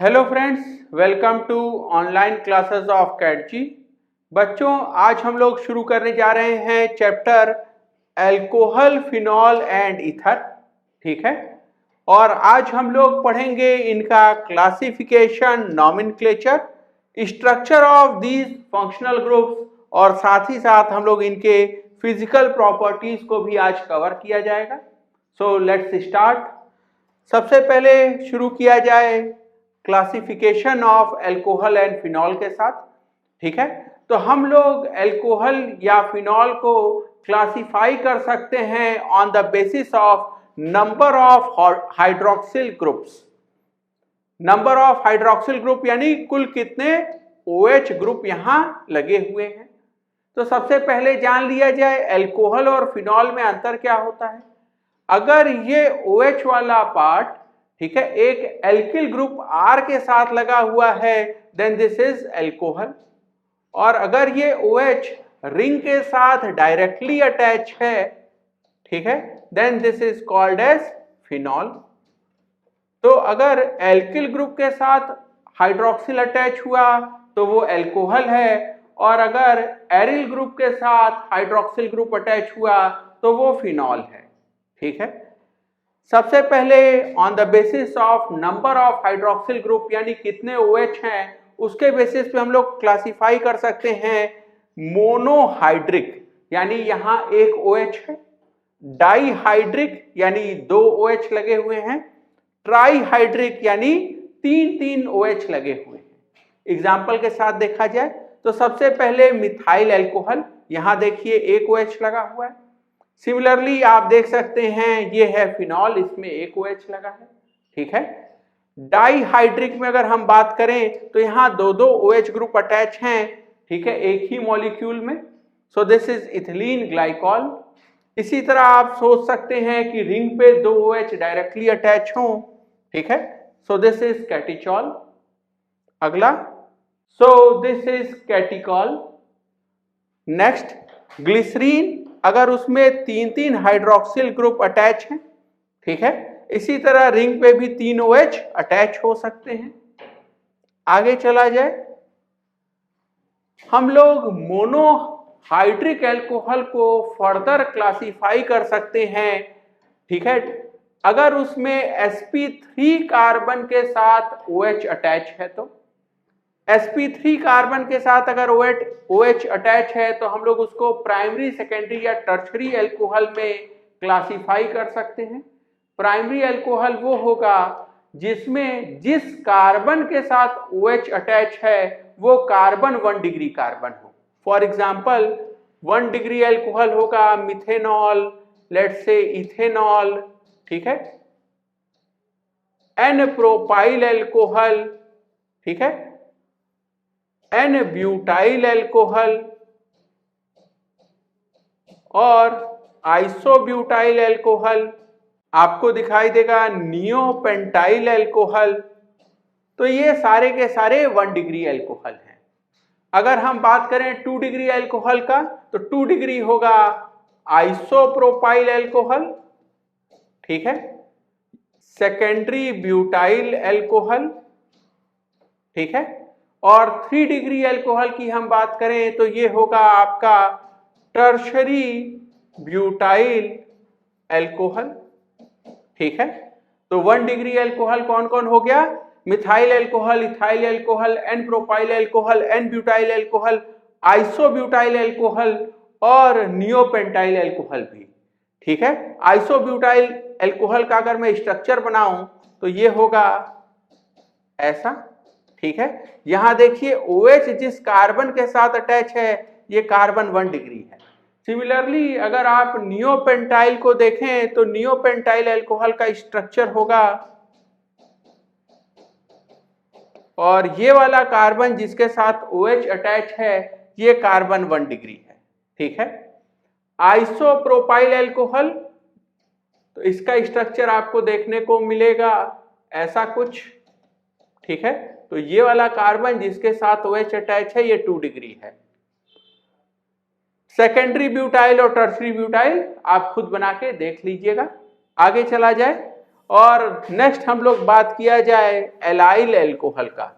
Hello friends, welcome to online classes of कैटजी। बच्चों, आज हम लोग शुरू करने जा रहे हैं chapter alcohol, phenol and ether. ठीक है, और आज हम लोग पढ़ेंगे इनका classification, nomenclature, structure of these functional groups और साथ ही साथ हम लोग इनके फिजिकल प्रॉपर्टीज को भी आज कवर किया जाएगा। So let's start. सबसे पहले शुरू किया जाए classification of alcohol and phenol के साथ। ठीक है, तो हम लोग अल्कोहल या फिनॉल को क्लासिफाई कर सकते हैं on the basis of number of hydroxyl groups. Number of hydroxyl group यानी कुल कितने OH ग्रुप यहां लगे हुए हैं। तो सबसे पहले जान लिया जाए अल्कोहल और फिनॉल में अंतर क्या होता है। अगर ये OH वाला पार्ट, ठीक है, एक एल्किल ग्रुप R के साथ लगा हुआ है, देन दिस इज अल्कोहल। और अगर ये OH रिंग के साथ डायरेक्टली अटैच है, ठीक है, then this is called as phenol. तो अगर एल्किल ग्रुप के साथ हाइड्रोक्सिल अटैच हुआ तो वो अल्कोहल है, और अगर एरिल ग्रुप के साथ हाइड्रोक्सिल ग्रुप अटैच हुआ तो वो फिनॉल है। ठीक है, सबसे पहले on the basis of number of hydroxyl group यानी कितने OH हैं, उसके बेसिस पे हम लोग क्लासिफाई कर सकते हैं मोनोहाइड्रिक यानी यहां एक OH है, डाईहाइड्रिक यानी दो OH लगे हुए हैं, ट्राईहाइड्रिक यानी तीन तीन OH लगे हुए हैं। एग्जाम्पल के साथ देखा जाए तो सबसे पहले मिथाइल अल्कोहल, यहां देखिए एक OH लगा हुआ है। सिमिलरली आप देख सकते हैं ये है फिनॉल, इसमें एक OH लगा है। ठीक है, डाईहाइड्रिक में अगर हम बात करें तो यहां दो दो OH ग्रुप अटैच हैं, ठीक है, एक ही मॉलिक्यूल में। सो दिस इज इथिलीन ग्लाइकॉल। इसी तरह आप सोच सकते हैं कि रिंग पे दो OH डायरेक्टली अटैच हों, ठीक है, सो दिस इज कैटिचॉल। अगला, so this is catechol. Next, glycerine, अगर उसमें तीन तीन हाइड्रोक्सिल ग्रुप अटैच हैं, ठीक है, इसी तरह रिंग पे भी तीन OH अटैच हो सकते हैं। आगे चला जाए, हम लोग मोनोहाइड्रिक अल्कोहल को फर्दर क्लासिफाई कर सकते हैं। ठीक है, अगर उसमें sp3 कार्बन के साथ OH अटैच है तो sp3 कार्बन के साथ अगर OH अटैच है तो हम लोग उसको प्राइमरी, सेकेंडरी या टर्शरी अल्कोहल में क्लासिफाई कर सकते हैं। प्राइमरी अल्कोहल वो होगा जिसमें जिस कार्बन के साथ OH अटैच है वो कार्बन 1 डिग्री कार्बन हो। फॉर एग्जाम्पल 1 डिग्री अल्कोहल होगा मिथेनॉल, लेट्स से इथेनॉल, ठीक है, N प्रोपाइल अल्कोहल, ठीक है, N ब्यूटाइल अल्कोहल और आइसोब्यूटाइल अल्कोहल। आपको दिखाई देगा नियोपेंटाइल अल्कोहल। तो ये सारे के सारे 1 डिग्री अल्कोहल हैं। अगर हम बात करें 2 डिग्री अल्कोहल का तो 2 डिग्री होगा आइसोप्रोपाइल अल्कोहल, ठीक है, सेकेंडरी ब्यूटाइल अल्कोहल, ठीक है, और 3 डिग्री अल्कोहल की हम बात करें तो ये होगा आपका टर्शरी ब्यूटाइल अल्कोहल। ठीक है, तो 1 डिग्री अल्कोहल कौन कौन हो गया? Methyl alcohol, ethyl alcohol, N propyl alcohol, N butyl alcohol, isobutyl alcohol और नियोपेंटाइल अल्कोहल भी। ठीक है, आइसोब्यूटाइल अल्कोहल का अगर मैं स्ट्रक्चर बनाऊं तो ये होगा ऐसा। ठीक है, यहां देखिए OH जिस कार्बन के साथ अटैच है ये कार्बन 1 डिग्री है। सिमिलरली अगर आप नियोपेंटाइल को देखें तो नियोपेंटाइल अल्कोहल का स्ट्रक्चर होगा, और ये वाला कार्बन जिसके साथ OH अटैच है ये कार्बन 1 डिग्री है। ठीक है, आइसोप्रोपाइल अल्कोहल, तो इसका स्ट्रक्चर आपको देखने को मिलेगा ऐसा कुछ। ठीक है, तो ये वाला कार्बन जिसके साथ OH अटैच है ये 2 डिग्री है। सेकेंडरी ब्यूटाइल और टर्शरी ब्यूटाइल आप खुद बना के देख लीजिएगा। आगे चला जाए, और नेक्स्ट हम लोग बात किया जाए एलाइल अल्कोहल का।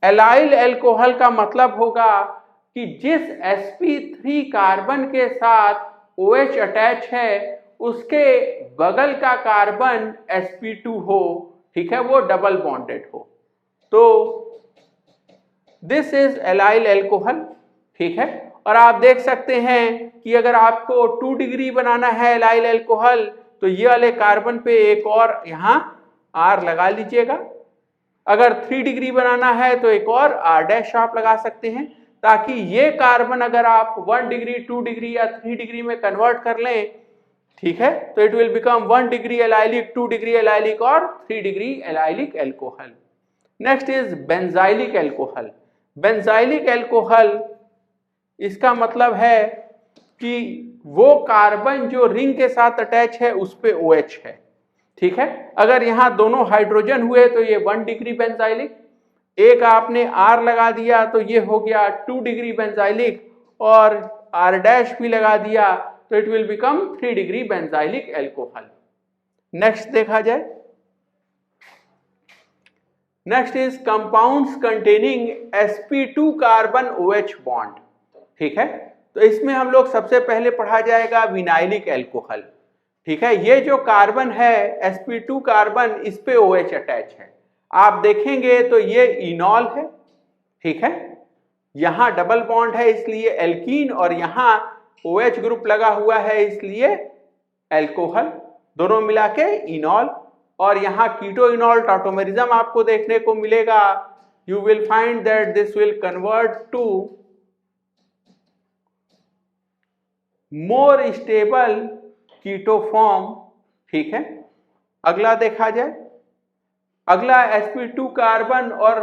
एलाइल अल्कोहल का मतलब होगा कि जिस sp3 कार्बन के साथ OH अटैच है उसके बगल का कार्बन sp2 हो, ठीक है, वो डबल बॉन्डेड हो, तो दिस इज एलाइल अल्कोहल, ठीक है। और आप देख सकते हैं कि अगर आपको 2 डिग्री बनाना है एलाइल अल्कोहल तो ये वाले कार्बन पे एक और यहाँ R लगा लीजिएगा। अगर 3 डिग्री बनाना है तो एक और R' आप लगा सकते हैं, ताकि ये कार्बन अगर आप 1 डिग्री 2 डिग्री या 3 डिग्री में कन्वर्ट कर लें, ठीक है, तो it will become 1 degree allylic, 2 degree allylic और 3 degree allylic alcohol. Next is benzylic alcohol. Benzylic alcohol इसका मतलब है कि वो कार्बन जो रिंग के साथ अटैच है उस पे OH है, ठीक है। अगर यहाँ दोनों हाइड्रोजन हुए तो ये 1 डिग्री बेंजाइलिक, एक आपने R लगा दिया तो ये हो गया 2 डिग्री बेंजाइलिक, और R' भी लगा दिया तो it will become 3 degree benzylic alcohol. Next देखा जाए, next is compounds containing sp2 carbon OH bond, ठीक है। तो इसमें हम लोग सबसे पहले पढ़ा जाएगा विनाइलिक अल्कोहल, ठीक है। ये जो कार्बन है sp2 कार्बन, इस पे OH अटैच है, आप देखेंगे तो ये इनॉल है, ठीक है, यहाँ डबल बॉन्ड है इसलिए एल्कीन, और यहाँ OH ग्रुप लगा हुआ है इसलिए अल्कोहल, दोनों मिला के इनॉल। और यहाँ कीटो इनॉल टॉटोमेरिज्म आपको देखने को मिलेगा, you will find that this will convert to more stable keto form, ठीक है। अगला देखा जाए, अगला sp2 कार्बन और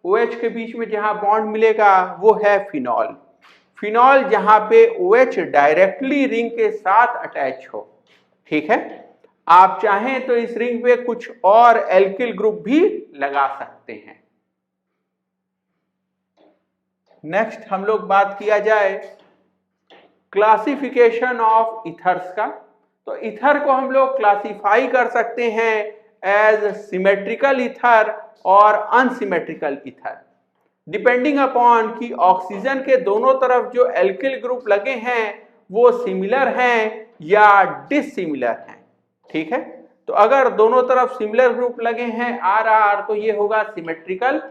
OH के बीच में जहां बॉन्ड मिलेगा वो है फिनॉल। फिनॉल जहां पे OH डायरेक्टली रिंग के साथ अटैच हो, ठीक है। आप चाहें तो इस रिंग पे कुछ और एल्किल ग्रुप भी लगा सकते हैं। नेक्स्ट हम लोग बात किया जाए क्लासिफिकेशन ऑफ इथर्स का। तो इथर को हम लोग क्लासिफाई कर सकते हैं एज सिमेट्रिकल इथर और अनसिमेट्रिकल इथर, डिपेंडिंग अपॉन कि ऑक्सीजन के दोनों तरफ जो एल्किल ग्रुप लगे हैं वो सिमिलर हैं या डिसिमिलर हैं, ठीक है। तो अगर दोनों तरफ सिमिलर ग्रुप लगे हैं RR तो ये होगा सिमेट्रिकल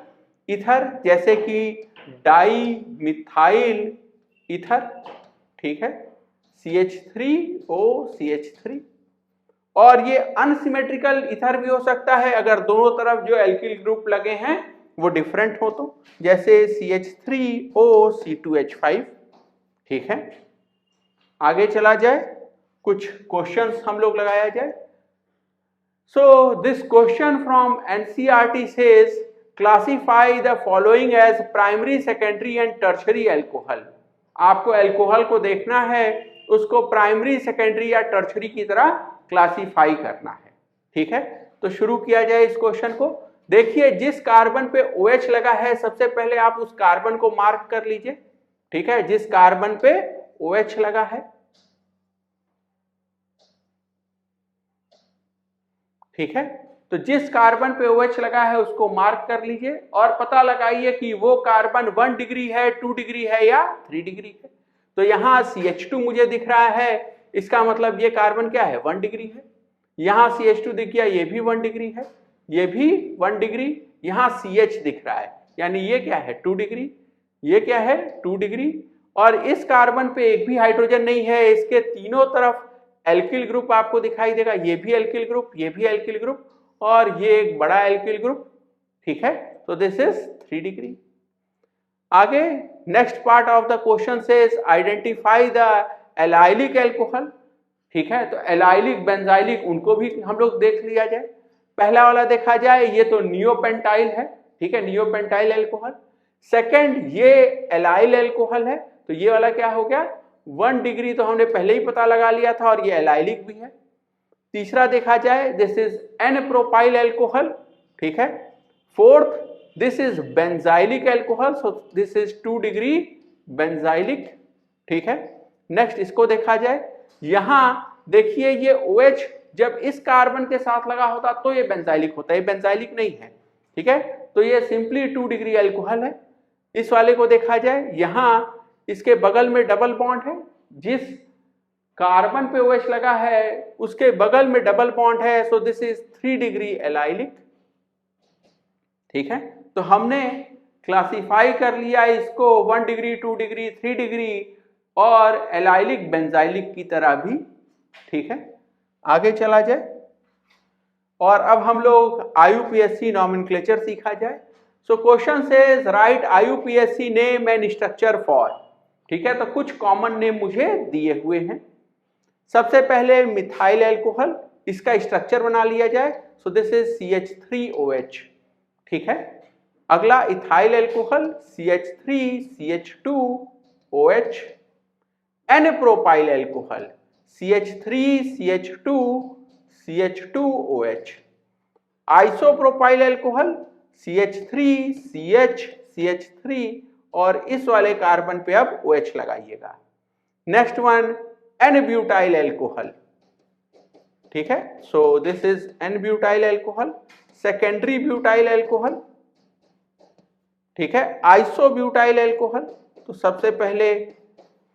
इथर, जैसे कि डाई मिथाइल इथर, ठीक है, CH3OCH3। और ये अनसिमेट्रिकल इथर भी हो सकता है अगर दोनों तरफ जो एल्किल ग्रुप लगे हैं वो डिफरेंट हो, तो जैसे CH3OC2H5, ठीक है। आगे चला जाए, कुछ क्वेश्चंस हम लोग लगाया जाए। So this question from NCERT says classify the following as primary, secondary and tertiary alcohol. आपको अल्कोहल को देखना है, उसको प्राइमरी, सेकेंडरी या टर्शरी की तरह क्लासिफाई करना है, ठीक है। तो शुरू किया जाए इस क्वेश्चन को। देखिए, जिस कार्बन पे OH लगा है सबसे पहले आप उस कार्बन को मार्क कर लीजिए, ठीक है, जिस कार्बन पे OH लगा है, ठीक है। तो जिस कार्बन पे OH लगा है उसको मार्क कर लीजिए और पता लगाइए कि वो कार्बन 1 डिग्री है, 2 डिग्री है या 3 डिग्री है। तो यहाँ CH2 मुझे दिख रहा है, इसका मतलब ये कार्बन क्या है, 1 डिग्री है। यहाँ CH2 दिख गया, ये भी 1 डिग्री है, ये भी 1 डिग्री। यहाँ CH दिख रहा है, यानी ये क्या है, 2 डिग्री, ये क्या है, 2 डिग्री। और इस कार्बन पे एक भी हाइड्रोजन नहीं है, इसके तीनों तरफ एल्किल ग्रुप आपको दिखाई देगा, ये भी एल्किल ग्रुप, ये भी एल्किल ग्रुप, और ये एक बड़ा एल्किल ग्रुप, ठीक है। तो दिस इज 3 डिग्री। आगे next part of the question says identify the allylic alcohol, ठीक है। तो एलाइलिक, बेंजाइलिक, उनको भी हम लोग देख लिया जाए। पहला वाला देखा जाए, ये तो नियोपेंटाइल है, ठीक है, नियोपेंटाइल अल्कोहल। सेकंड, ये एलाइल अल्कोहल है, तो ये वाला क्या हो गया, 1 डिग्री, तो हमने पहले ही पता लगा लिया था, और ये एलाइलिक भी है। तीसरा देखा जाए, this is N propyl alcohol, ठीक है। Fourth, this is benzylic alcohol, so this is 2 degree benzylic, ठीक है। नेक्स्ट इसको देखा जाए, यहां देखिए ये OH जब इस कार्बन के साथ लगा होता तो ये बेंजाइलिक होता है, ये बेंजाइलिक नहीं है। ठीक है, तो ये सिंपली 2 डिग्री अल्कोहल है। इस वाले को देखा जाए, यहां इसके बगल में डबल बॉन्ड है, जिस कार्बन पे OH लगा है उसके बगल में डबल बॉन्ड है, so this is 3 degree allylic. ठीक है, तो हमने क्लासिफाई कर लिया इसको 1 डिग्री, 2 डिग्री, 3 डिग्री और एलाइलिक बेंजाइलिक की तरह भी। ठीक है, आगे चला जाए और अब हम लोग IUPAC नॉमेनक्लेचर सीखा जाए। So question says right IUPAC name and structure for. ठीक है, तो कुछ कॉमन नेम मुझे दिए हुए हैं। सबसे पहले मिथाइल अल्कोहल, इसका स्ट्रक्चर बना लिया जाए। So this is CH3OH। ठीक है, अगला ethyl alcohol CH3CH2OH। N propyl alcohol CH3CH2CH2OH। Isopropyl alcohol CH3CH3 और इस वाले कार्बन पे अब OH लगाइएगा। Next one n butyl alcohol. ठीक है, so this is n butyl alcohol. Secondary butyl alcohol. ठीक है, आइसोब्यूटाइल अल्कोहल, तो सबसे पहले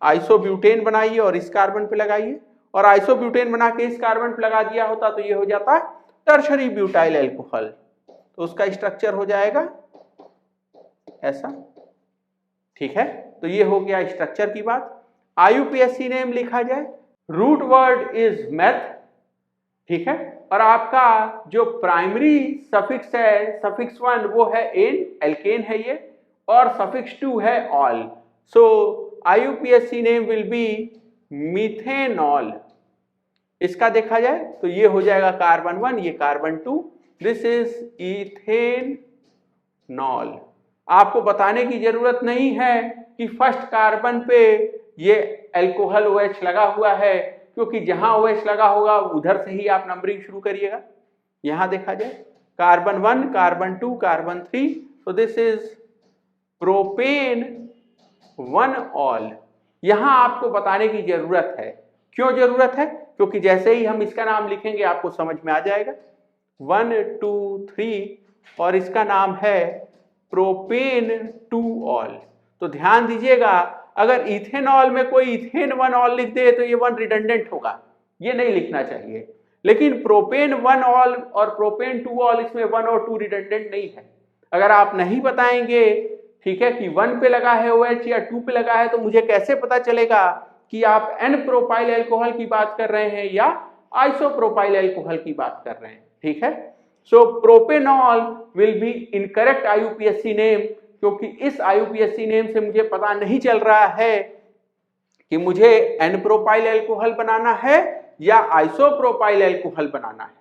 आइसोब्यूटेन बनाइए और इस कार्बन पे लगाइए, और आइसोब्यूटेन बना के इस कार्बन पे लगा दिया होता तो ये हो जाता टर्शरी ब्यूटाइल अल्कोहल। तो उसका स्ट्रक्चर हो जाएगा ऐसा। ठीक है, तो ये हो गया स्ट्रक्चर की बात। IUPAC नेम लिखा जाए, रूट वर्ड इज मेथ। ठीक है, और आपका जो प्राइमरी सफिक्स है सफिक्स 1 वो है एन, एल्केन है ये, और सफिक्स 2 है all. So IUPAC name will B methanol. इसका देखा जाए तो ये हो जाएगा कार्बन 1, ये कार्बन 2, दिस इज इथेनॉल। आपको बताने की जरूरत नहीं है कि फर्स्ट कार्बन पे ये अल्कोहल OH लगा हुआ है, क्योंकि जहां OH लगा होगा उधर से ही आप नंबरिंग शुरू करिएगा। यहां देखा जाए carbon 1, carbon 2, carbon 3, so this is propane 1 all. यहां आपको बताने की जरूरत है। क्यों जरूरत है? क्योंकि जैसे ही हम इसका नाम लिखेंगे आपको समझ में आ जाएगा। 1 2 3 और इसका नाम है प्रोपेन 2 ऑल। तो ध्यान दीजिएगा, अगर इथेनॉल में कोई इथेन 1 ऑल लिख दे तो ये 1 रिडंडेंट होगा, ये नहीं लिखना चाहिए। लेकिन प्रोपेन 1 ऑल और प्रोपेन 2 ऑल, इसमें 1 और 2 रिडंडेंट नहीं है। अगर आप नहीं बताएंगे, ठीक है, कि 1 पे लगा है OH या 2 पे लगा है, तो मुझे कैसे पता चलेगा कि आप एन प्रोपाइल अल्कोहल की बात कर रहे हैं या आइसोप्रोपाइल अल्कोहल की बात कर रहे हैं। ठीक है, so propanol will be incorrect IUPAC name, क्योंकि इस IUPAC नेम से मुझे पता नहीं चल रहा है कि मुझे एन प्रोपाइल अल्कोहल बनाना है या आइसोप्रोपाइल अल्कोहल बनाना है।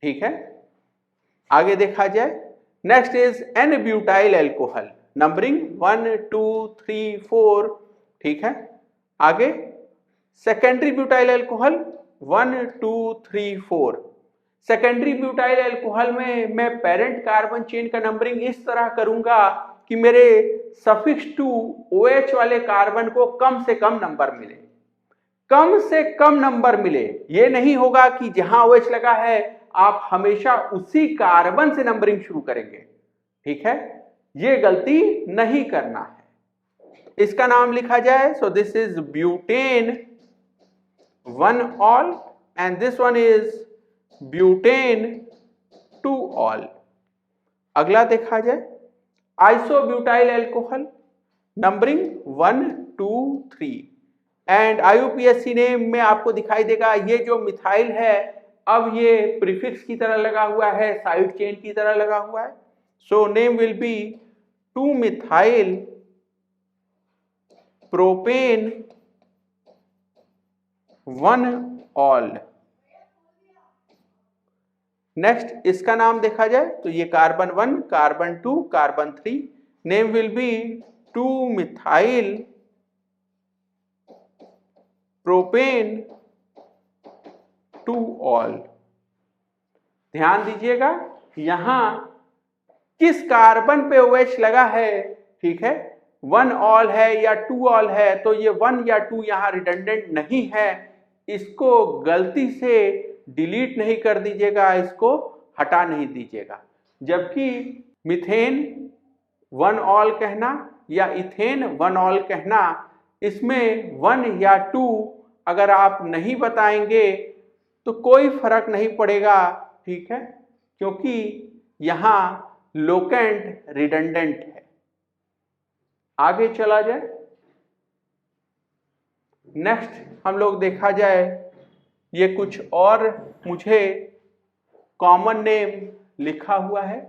ठीक है, आगे देखा जाए, next is n butyl alcohol, numbering 1 2 3 4। ठीक है, आगे secondary butyl alcohol 1 2 3 4। Secondary butyl alcohol में मैं पेरेंट कार्बन चेन का नंबरिंग इस तरह करूंगा कि मेरे सफिक्स 2 OH वाले कार्बन को कम से कम नंबर मिले, कम से कम नंबर मिले। ये नहीं होगा कि जहां OH लगा है आप हमेशा उसी कार्बन से नंबरिंग शुरू करेंगे। ठीक है, ये गलती नहीं करना है। इसका नाम लिखा जाए, so this is butane 1 all and this one is butane 2 all. अगला देखा जाए, isobutyl alcohol, numbering 1 2 3 and IUPAC name में आपको दिखाई देगा ये जो मिथाइल है अब ये प्रीफिक्स की तरह लगा हुआ है, साइड चेन की तरह लगा हुआ है। So name will B 2 methyl propane 1 all. Next इसका नाम देखा जाए तो ये carbon 1, carbon 2, carbon 3, name will B 2 methyl propane 2 all. ध्यान दीजिएगा यहां किस कार्बन पे OH लगा है। ठीक है, 1 ऑल है या 2 ऑल है, तो ये 1 या 2 यहां रिडंडेंट नहीं है। इसको गलती से डिलीट नहीं कर दीजिएगा, इसको हटा नहीं दीजिएगा। जबकि मीथेन 1 ऑल कहना या इथेन 1 ऑल कहना, इसमें 1 या 2 अगर आप नहीं बताएंगे तो कोई फर्क नहीं पड़ेगा, ठीक है, क्योंकि यहाँ लोकेंट रिडंडेंट है। आगे चला जाए, नेक्स्ट हम लोग देखा जाए, ये कुछ और मुझे कॉमन नेम लिखा हुआ है,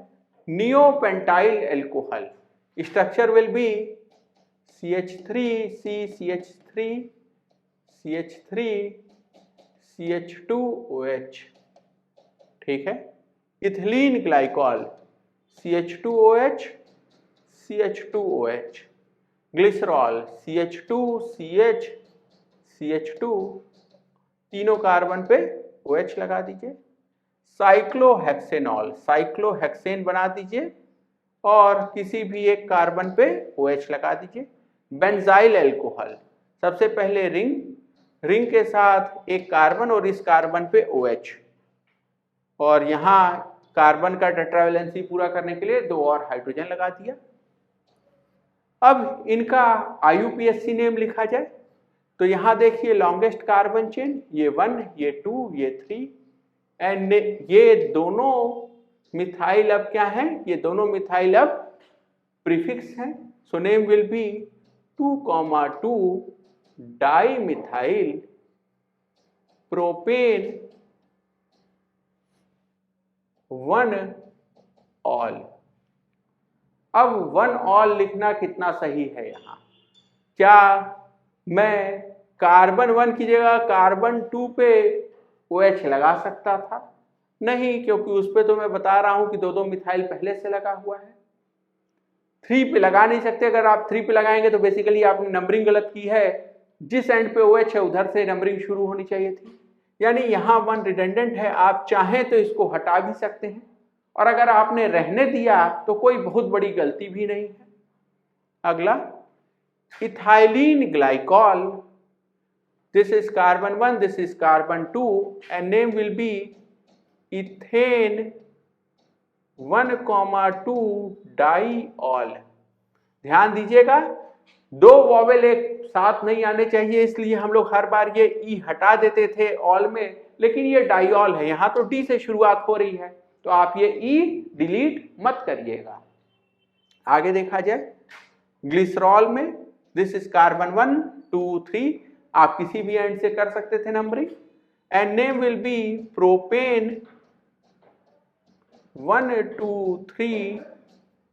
neopentyl alcohol. Structure will be CH3 CCH3 CH3 CH2OH, ठीक है। Ethylene glycol CH2OH CH2OH, glycerol CH2CH CH2, तीनों कार्बन पे OH लगा दीजिए। साइक्लोहेक्सेनॉल, साइक्लोहेक्सेन बना दीजिए और किसी भी एक कार्बन पे OH लगा दीजिए। बेंजाइल एल्कोहल, सबसे पहले रिंग के साथ एक कार्बन और इस कार्बन पे OH, और यहाँ कार्बन का टेट्रावैलेंसी पूरा करने के लिए 2 और हाइड्रोजन लगा दिया। अब इनका IUPAC नेम लिखा जाए तो यहाँ देखिए लॉन्गेस्ट कार्बन चेन, ये 1, ये 2, ये 3, एंड ये दोनों मिथाइल अब क्या है, ये दोनों मिथाइल अब प्रीफिक्स हैं। So name will B 2,2 di methyl propane 1 all. अब 1 ऑल लिखना कितना सही है यहाँ? क्या मैं कार्बन 1 की जगह कार्बन 2 पे OH लगा सकता था? नहीं, क्योंकि उस पे तो मैं बता रहा हूं कि 2 मिथाइल पहले से लगा हुआ है। 3 पे लगा नहीं सकते। अगर आप 3 पे लगाएंगे तो बेसिकली आपने नंबरिंग गलत की है, जिस एंड पे OH है उधर से नंबरिंग शुरू होनी चाहिए थी। यानी यहाँ 1 रिडंडेंट है, आप चाहें तो इसको हटा भी सकते हैं, और अगर आपने रहने दिया तो कोई बहुत बड़ी गलती भी नहीं है। अगला ethylene glycol, this is carbon 1, this is carbon 2, and name will be ethane 1,2 diol। ध्यान दीजिएगा, 2 वॉवेल एक साथ नहीं आने चाहिए, इसलिए हम लोग हर बार ये ई हटा देते थे ऑल में, लेकिन ये डाइऑल है, यहाँ तो डी से शुरुआत हो रही है, तो आप ये ई डिलीट मत करिएगा। आगे देखा जाए, ग्लिसरॉल में दिस इज कार्बन 1, 2, 3, आप किसी भी एंड से कर सकते थे numbering, and name will be propane 1, 2, 3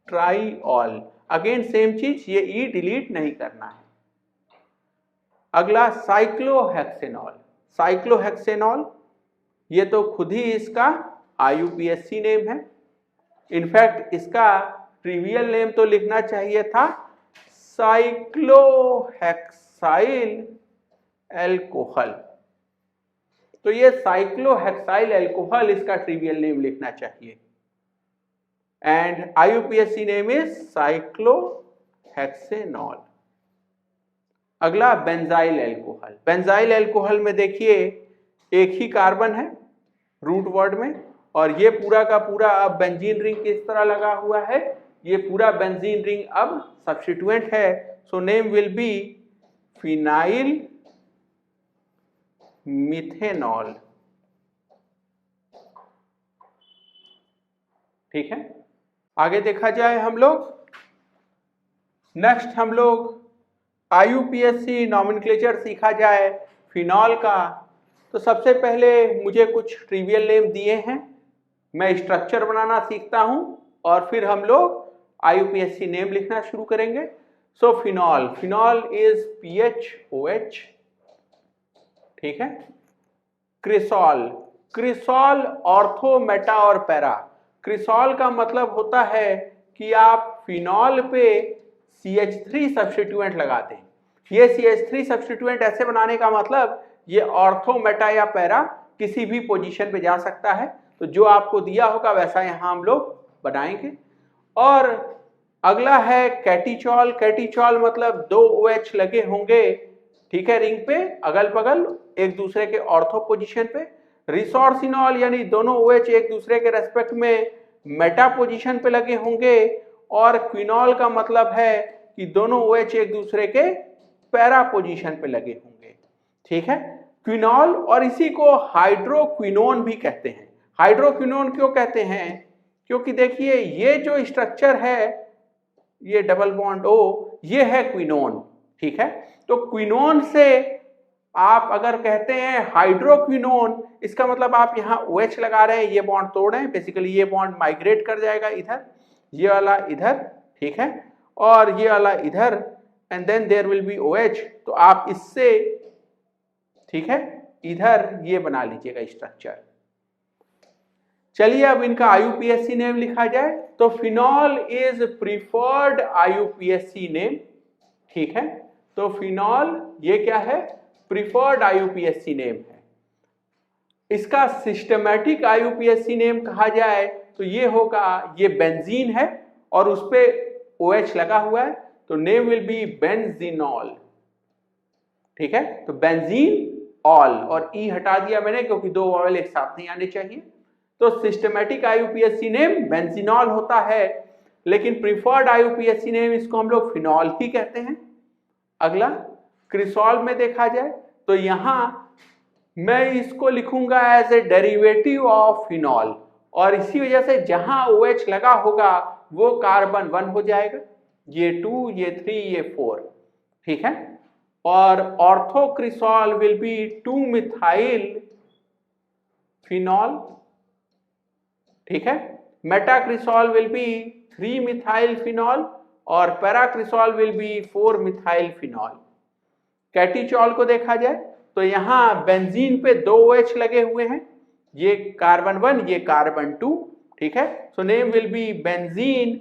triol. Again same चीज, ये ई डिलीट नहीं करना है। अगला साइक्लोहेक्सेनॉल, साइक्लोहेक्सेनॉल ये तो खुद ही इसका IUPAC नेम है। इनफैक्ट इसका ट्रिवियल नेम तो लिखना चाहिए था साइक्लोहेक्साइल एल्कोहल, तो ये साइक्लोहेक्साइल एल्कोहल इसका ट्रिवियल नेम लिखना चाहिए, and IUPAC name is cyclohexanol. अगला बेंजाइल एल्कोहल, बेंजाइल एल्कोहल में देखिए एक ही कार्बन है रूट वर्ड में, और ये पूरा का पूरा अब बेंजीन रिंग किस तरह लगा हुआ है, ये पूरा बेंजीन रिंग अब सब्स्टिट्यूएंट है। So name will B phenyl methanol, ठीक है। आगे देखा जाए हम लोग, नेक्स्ट हम लोग IUPAC नॉमेनक्लेचर सीखा जाए फिनॉल का। तो सबसे पहले मुझे कुछ ट्रिवियल नेम दिए हैं, मैं स्ट्रक्चर बनाना सीखता हूं और फिर हम लोग IUPAC नेम लिखना शुरू करेंगे। सो फिनॉल, फिनॉल इज PHOH, ठीक है। क्रिसॉल, क्रिसॉल ऑर्थो, मेटा और पैरा। क्रिसॉल का मतलब होता है कि आप फिनॉल पे CH3 सब्स्टिट्यूएंट लगाते हैं। ये CH3 सब्स्टिट्यूएंट ऐसे बनाने का मतलब ये ऑर्थो, मेटा या पैरा किसी भी पोजीशन पे जा सकता है, तो जो आपको दिया होगा वैसा यहाँ हम लोग बनाएंगे। और अगला है कैटिचॉल, कैटिचॉल मतलब 2 OH लगे होंगे, ठीक है, रिंग पे अगल बगल एक दूसरे के ऑर्थो पोजीशन पे, रिसोर्सिनॉल यानी दोनों OH एक दूसरे के रेस्पेक्ट में मेटा पोजीशन पे लगे होंगे, और क्विनॉल का मतलब है कि दोनों OH एक दूसरे के पैरा पोजीशन पे लगे होंगे। ठीक है, क्विनॉल, और इसी को हाइड्रोक्विनोन भी कहते हैं। हाइड्रोक्विनोन क्यों कहते हैं? क्योंकि देखिए ये जो स्ट्रक्चर है, ये डबल बॉन्ड O, ये है क्विनोन। ठीक है, तो क्विनोन से आप अगर कहते हैं हाइड्रोक्विनोन, इसका मतलब आप यहाँ OH लगा रहे हैं, ये बॉन्ड तोड़ रहे हैं, बेसिकली ये बॉन्ड माइग्रेट कर जाएगा इधर, ये वाला इधर, ठीक है, और ये वाला इधर, and then there will be OH। तो आप इससे, ठीक है, इधर ये बना लीजिएगा स्ट्रक्चर। चलिए अब इनका IUPAC नेम लिखा जाए। तो phenol is preferred IUPAC name. ठीक है, तो फिनॉल ये क्या है? प्रिफर्ड IUPAC नेम है। इसका सिस्टमैटिक IUPAC नेम कहा जाए तो ये होगा, ये बेंजीन है और उस पे OH लगा हुआ है, तो नेम विल बी बेंजीनॉल। ठीक है, तो बेंजीन ऑल, और ई हटा दिया मैंने क्योंकि दो वॉवेल एक साथ नहीं आने चाहिए। तो सिस्टमैटिक IUPAC नेम बेंजीनॉल होता है, लेकिन प्रिफर्ड IUPAC नेम इसको हम लोग फिनॉल ही कहते हैं। अगला क्रिसॉल में देखा जाए तो यहां मैं इसको लिखूंगा as a derivative of phenol, और इसी वजह से जहां OH लगा होगा वो कार्बन 1 हो जाएगा, ये 2, ये 3, ये 4। ठीक है, और ऑर्थोक्रिसॉल विल बी 2 मिथाइल फिनॉल। ठीक है, मेटाक्रिसॉल विल बी 3 मिथाइल फिनॉल, और पैराक्रिसॉल विल बी 4 मिथाइल फिनॉल। कैटिचॉल को देखा जाए तो यहां बेंजीन पे 2 OH लगे हुए हैं, ये कार्बन 1, ये कार्बन 2। ठीक है, so name will B benzene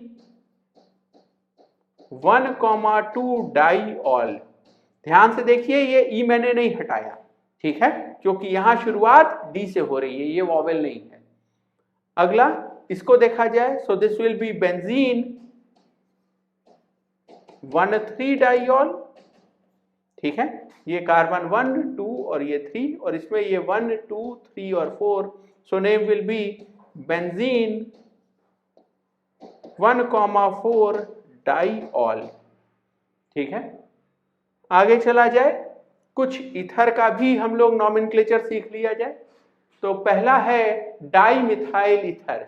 1,2 diol. ध्यान से देखिए, ये ई मैंने नहीं हटाया, ठीक है, क्योंकि यहां शुरुआत डी से हो रही है, ये वॉवेल नहीं है। अगला इसको देखा जाए, so this will be benzene 1,3 diol. ठीक है, ये कार्बन 1, 2 और ये 3, और इसमें ये 1, 2, 3 और 4, so name will B benzene 1,4 diol. ठीक है, आगे चला जाए, कुछ ईथर का भी हम लोग नॉमेनक्लेचर सीख लिया जाए। तो पहला है डाइमिथाइल ईथर,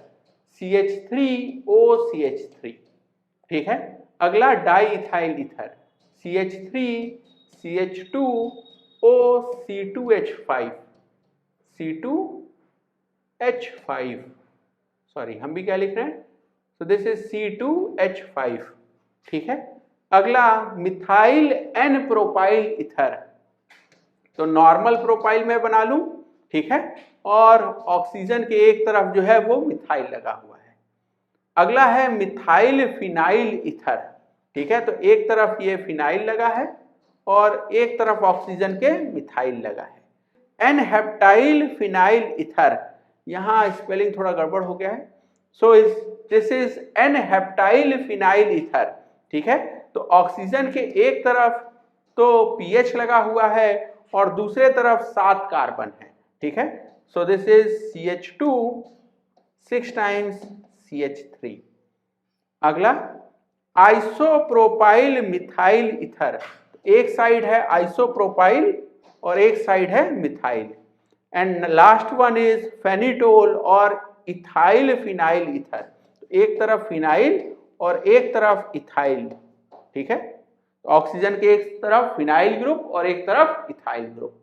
CH3OCH3। ठीक है, अगला diethyl ether, CH3CH2OC2H5, C2H5, sorry हम भी क्या लिख रहे हैं, तो दिस इज C2H5। ठीक है, अगला मिथाइल एन प्रोपाइल ईथर, तो नॉर्मल प्रोपाइल में बना लूं, ठीक है, और ऑक्सीजन के एक तरफ जो है वो मिथाइल लगा हुआ है। अगला है मिथाइल फिनाइल ईथर। ठीक है, तो एक तरफ ये फिनाइल लगा है और एक तरफ ऑक्सीजन के मिथाइल लगा है। एन हेप्टाइल फिनाइल ईथर, यहां स्पेलिंग थोड़ा गड़बड़ हो गया है, so this is N heptyl phenyl ether. ठीक है, तो ऑक्सीजन के एक तरफ तो पीएच लगा हुआ है और दूसरे तरफ 7 कार्बन है। ठीक है, so this is CH2 6 times CH3। अगला आइसोप्रोपाइल मिथाइल ईथर, एक साइड है आइसोप्रोपाइल और एक साइड है methyl. And last one is phenetole और इथाइल फिनाइल ईथर, एक तरफ फिनाइल और एक तरफ इथाइल। ठीक है, तो ऑक्सीजन के एक तरफ फिनाइल ग्रुप और एक तरफ इथाइल ग्रुप।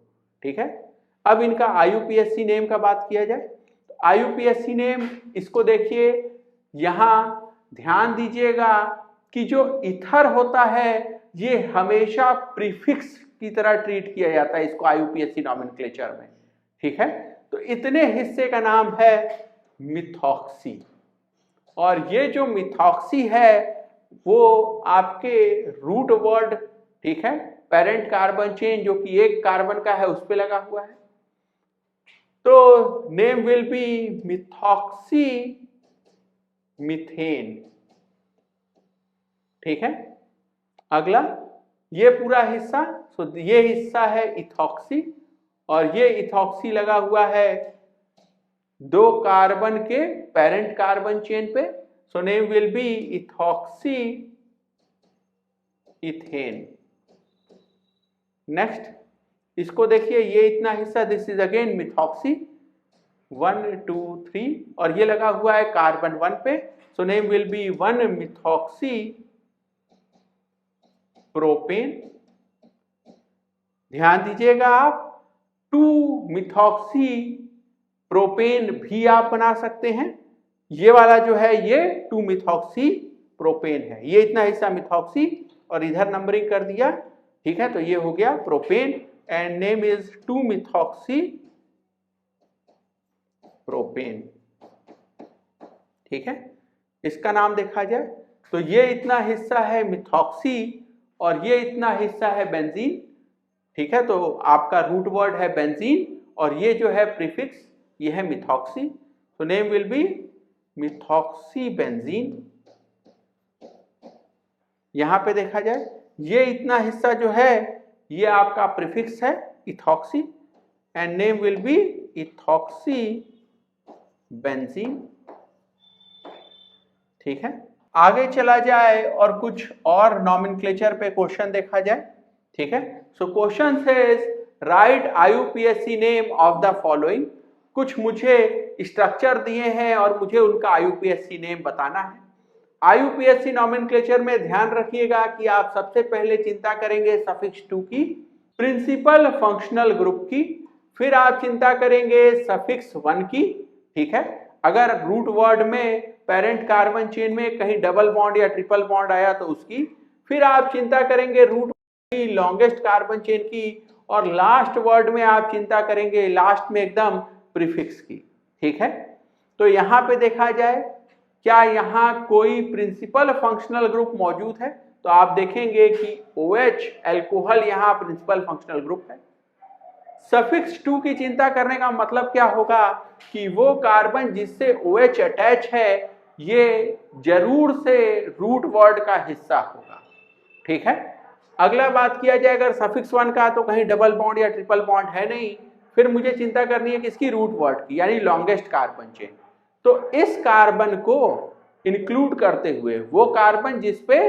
ठीक है, अब इनका IUPAC नेम का बात किया जाए तो IUPAC नेम, इसको देखिए, यहां ध्यान दीजिएगा कि जो ईथर होता है ये हमेशा प्रीफिक्स की तरह ट्रीट किया जाता है इसको IUPAC नॉमेनक्लेचर में। ठीक है, तो इतने हिस्से का नाम है मिथॉक्सी, और ये जो मिथॉक्सी है वो आपके रूट वर्ड, ठीक है, पेरेंट कार्बन चेन जो कि एक कार्बन का है उस पे लगा हुआ है, तो name will B methoxy methane. ठीक है, अगला ये पूरा हिस्सा, तो ये हिस्सा है इथॉक्सी, और ये इथॉक्सी लगा हुआ है दो कार्बन के पेरेंट कार्बन चेन पे, so name will B ethoxy ethane. Next इसको देखिए, ये इतना हिस्सा, दिस इज अगेन मिथॉक्सी 1 2 3, और ये लगा हुआ है कार्बन 1 पे, so name will be 1 methoxy propane. ध्यान दीजिएगा आप, 2 मिथॉक्सी प्रोपेन भी आप बना सकते हैं। ये वाला जो है ये 2 मिथॉक्सी प्रोपेन है, ये इतना हिस्सा मिथॉक्सी और इधर नंबरिंग कर दिया, ठीक है, तो ये हो गया propane and name is 2 methoxy propane. ठीक है, इसका नाम देखा जाए तो ये इतना हिस्सा है मिथॉक्सी और ये इतना हिस्सा है बेंजीन। ठीक है, तो आपका रूट वर्ड है बेंजीन और ये जो है प्रीफिक्स ये है मिथॉक्सी, तो name will B methoxy benzene. यहां पे देखा जाए ये इतना हिस्सा जो है ये आपका प्रीफिक्स है ethoxy and name will B ethoxy benzene. ठीक है, आगे चला जाए और कुछ और नॉमेनक्लेचर पे क्वेश्चन देखा जाए। ठीक है, so question says right IUPAC name of the following. कुछ मुझे स्ट्रक्चर दिए हैं और मुझे उनका आईयूपीएसी नेम बताना है। आईयूपीएसी नॉमेनक्लेचर में ध्यान रखिएगा कि आप सबसे पहले चिंता करेंगे सफिक्स 2 की, प्रिंसिपल फंक्शनल ग्रुप की, फिर आप चिंता करेंगे सफिक्स 1 की। ठीक है, अगर रूट वर्ड में पेरेंट कार्बन चेन में कहीं डबल बॉन्ड या ट्रिपल बॉन्ड आया तो उसकी, फिर आप चिंता करेंगे रूट की लॉन्गेस्ट कार्बन चेन की, और लास्ट वर्ड में आप चिंता करेंगे लास्ट में एकदम प्रीफिक्स की। ठीक है, तो यहां पे देखा जाए क्या यहां कोई प्रिंसिपल फंक्शनल ग्रुप मौजूद है, तो आप देखेंगे कि OH अल्कोहल यहां प्रिंसिपल फंक्शनल ग्रुप है। सफिक्स 2 की चिंता करने का मतलब क्या होगा कि वो कार्बन जिससे OH अटैच है ये जरूर से रूट वर्ड का हिस्सा होगा। ठीक है, अगला बात किया जाए अगर सफिक्स 1 का, तो कहीं डबल बॉन्ड या ट्रिपल बॉन्ड है नहीं, फिर मुझे चिंता करनी है किसकी, रूट वर्ड की, यानी लॉन्गेस्ट कार्बन चेन। तो इस कार्बन को इंक्लूड करते हुए वो कार्बन जिसपे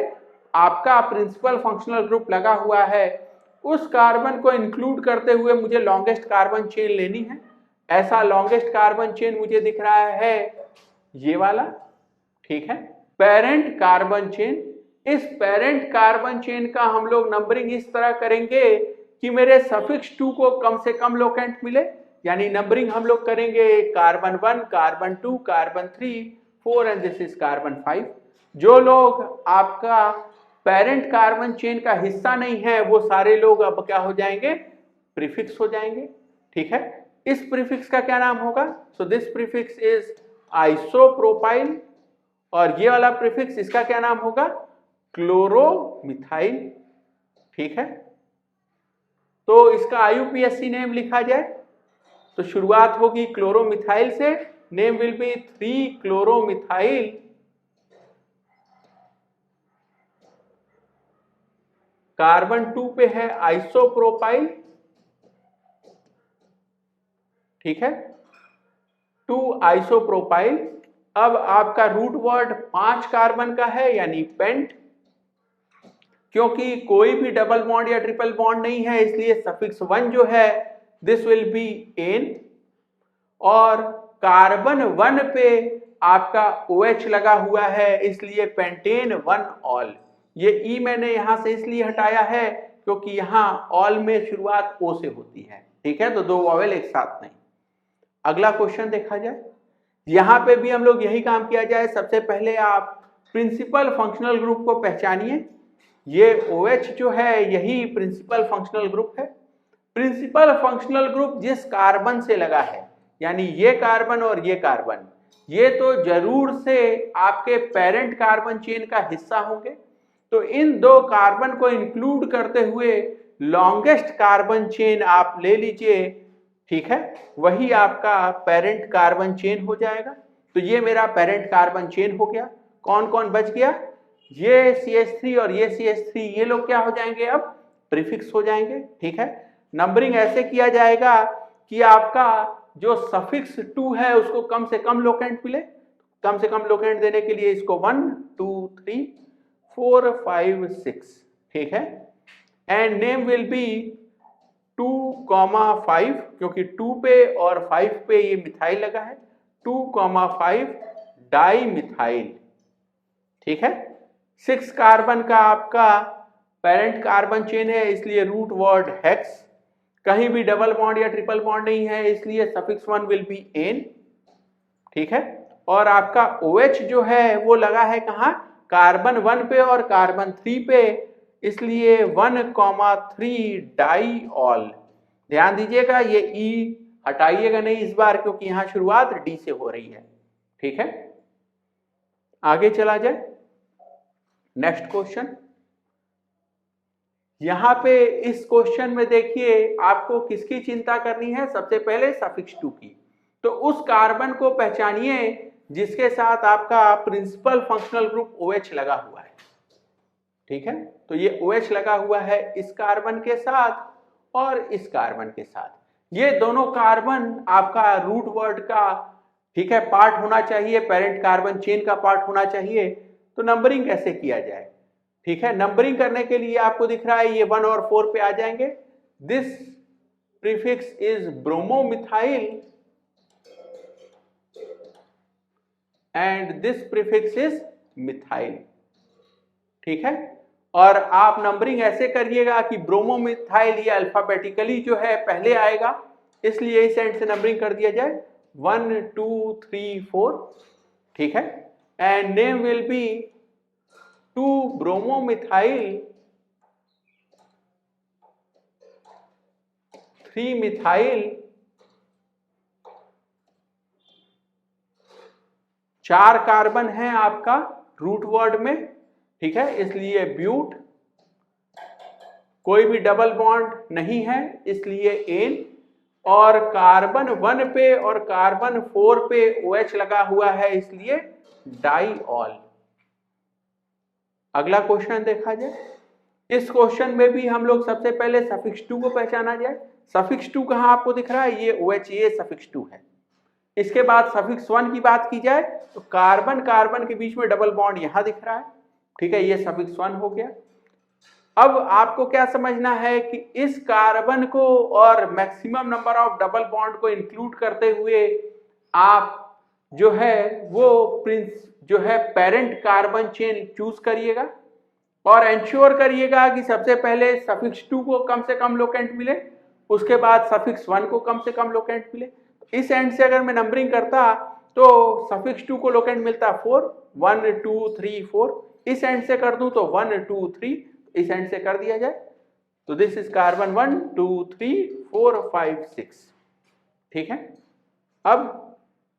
आपका प्रिंसिपल फंक्शनल ग्रुप लगा हुआ है उस कार्बन को इंक्लूड करते हुए मुझे लॉन्गेस्ट कार्बन चेन लेनी है। ऐसा लॉन्गेस्ट कार्बन चेन मुझे दिख रहा है ये वाला। ठीक है, पेरेंट कार्बन चेन। इस पेरेंट कार्बन चेन का हम लोग नंबरिंग इस तरह करेंगे कि मेरे सफिक्स 2 को कम से कम लोकेंट मिले, यानी नंबरिंग हम लोग करेंगे carbon 1, carbon 2, carbon 3, 4 and this is carbon 5। जो लोग आपका पेरेंट कार्बन चेन का हिस्सा नहीं है वो सारे लोग अब क्या हो जाएंगे, प्रीफिक्स हो जाएंगे। ठीक है, इस प्रीफिक्स का क्या नाम होगा, so this prefix is isopropyl, और ये वाला प्रीफिक्स इसका क्या नाम होगा, क्लोरोमिथाइल। ठीक है, तो इसका आईयूपीएसी नेम लिखा जाए तो शुरुआत होगी क्लोरोमिथाइल से, name will B 3 chloromethyl carbon 2 पे है आइसोप्रोपाइल। ठीक है, 2 आइसोप्रोपाइल। अब आपका रूट वर्ड 5 कार्बन का है यानी पेंट, क्योंकि कोई भी डबल बॉन्ड या ट्रिपल बॉन्ड नहीं है इसलिए सफिक्स 1 जो है दिस विल बी एन, और कार्बन 1 पे आपका OH लगा हुआ है इसलिए पेंटेन 1 ऑल। ये ई मैंने यहां से इसलिए हटाया है क्योंकि यहां ऑल में शुरुआत O से होती है। ठीक है, तो 2 वॉवेल एक साथ नहीं। अगला क्वेश्चन देखा जाए, यहां पे भी हम लोग यही काम किया जाए। सबसे पहले आप प्रिंसिपल फंक्शनल ग्रुप को पहचानिए। ये OH जो है यही प्रिंसिपल फंक्शनल ग्रुप है। प्रिंसिपल फंक्शनल ग्रुप जिस कार्बन से लगा है, यानी ये कार्बन और ये कार्बन, ये तो जरूर से आपके पेरेंट कार्बन चेन का हिस्सा होंगे। तो इन 2 कार्बन को इंक्लूड करते हुए लॉन्गेस्ट कार्बन चेन आप ले लीजिए। ठीक है, वही आपका पेरेंट कार्बन चेन हो जाएगा। तो ये मेरा पेरेंट कार्बन चेन हो गया। कौन कौन बच गया, ये CH3 और ये CH3, ये लोग क्या हो जाएंगे, अब प्रीफिक्स हो जाएंगे। ठीक है, नंबरिंग ऐसे किया जाएगा कि आपका जो सफिक्स 2 है उसको कम से कम लोकेंट मिले। कम से कम लोकेंट देने के लिए इसको 1 2 3 4 5 6, ठीक है। एंड नेम विल बी 2,5, क्योंकि 2 पे और 5 पे ये मिथाइल लगा है, 2,5 डाई मिथाइल, ठीक है। 6 कार्बन का आपका पेरेंट कार्बन चेन है, इसलिए रूट वर्ड हेक्स। कहीं भी डबल बॉन्ड या ट्रिपल बॉन्ड नहीं है, इसलिए सफिक्स 1 विल बी एन, ठीक है। और आपका OH जो है वो लगा है कहाँ, कार्बन 1 पे और कार्बन 3 पे, इसलिए 1,3 डाई ऑल। ध्यान दीजिएगा ये E हटाइएगा नहीं इस बार, क्योंकि यहां शुरुआत D से हो रही है, ठीक है। आगे चला जाए, नेक्स्ट क्वेश्चन। यहां पे इस क्वेश्चन में देखिए आपको किसकी चिंता करनी है, सबसे पहले सफिक्स 2 की। तो उस कार्बन को पहचानिए जिसके साथ आपका प्रिंसिपल फंक्शनल ग्रुप OH लगा हुआ है, ठीक है। तो ये OH लगा हुआ है इस कार्बन के साथ और इस कार्बन के साथ। ये दोनों कार्बन आपका रूट वर्ड का, ठीक है, पार्ट होना चाहिए, पेरेंट कार्बन चेन का पार्ट होना चाहिए। तो नंबरिंग कैसे किया जाए, ठीक है। नंबरिंग करने के लिए आपको दिख रहा है ये 1 और 4 पे आ जाएंगे। This prefix is bromomethyl and this prefix is methyl, ठीक है। और आप नंबरिंग ऐसे करिएगा कि ब्रोमोमिथाइल ये अल्फाबेटिकली जो है पहले आएगा, इसलिए इस एंड से नंबरिंग कर दिया जाए 1 2 3 4, ठीक है। And name will B 2 ब्रोमोमिथाइल 3 methyl, 4 carbon है आपका रूट वर्ड में, ठीक है, इसलिए ब्यूट। कोई भी डबल बॉन्ड नहीं है, इसलिए एन। और कार्बन 1 पे और कार्बन 4 पे OH लगा हुआ है, इसलिए डाईऑल। अगला क्वेश्चन देखा जाए। इस क्वेश्चन में भी हम लोग सबसे पहले सफिक्स 2 को पहचाना जाए। सफिक्स 2 कहां आपको दिख रहा है, ये OH, ये सफिक्स 2 है। इसके बाद सफिक्स 1 की बात की जाए तो कार्बन कार्बन के बीच में डबल बॉन्ड यहां दिख रहा है, ठीक है, ये सफिक्स 1 हो गया। अब आपको क्या समझना है कि इस कार्बन को और maximum number of double bond को इंक्लूड करते हुए आप जो है वो जो है पेरेंट कार्बन चेन चूज करिएगा और एंश्योर करिएगा कि सबसे पहले सफिक्स 2 को कम से कम लोकेंट मिले, उसके बाद सफिक्स 1 को कम से कम लोकेंट मिले। इस एंड से अगर मैं नंबरिंग करता तो सफिक्स 2 को लोकेंट मिलता 4, 1 2 3 4। इस एंड से कर दूं तो 1 2 3, इस एंड से कर दिया जाए तो दिस इज कार्बन 1 2 3 4 5 6, ठीक है। अब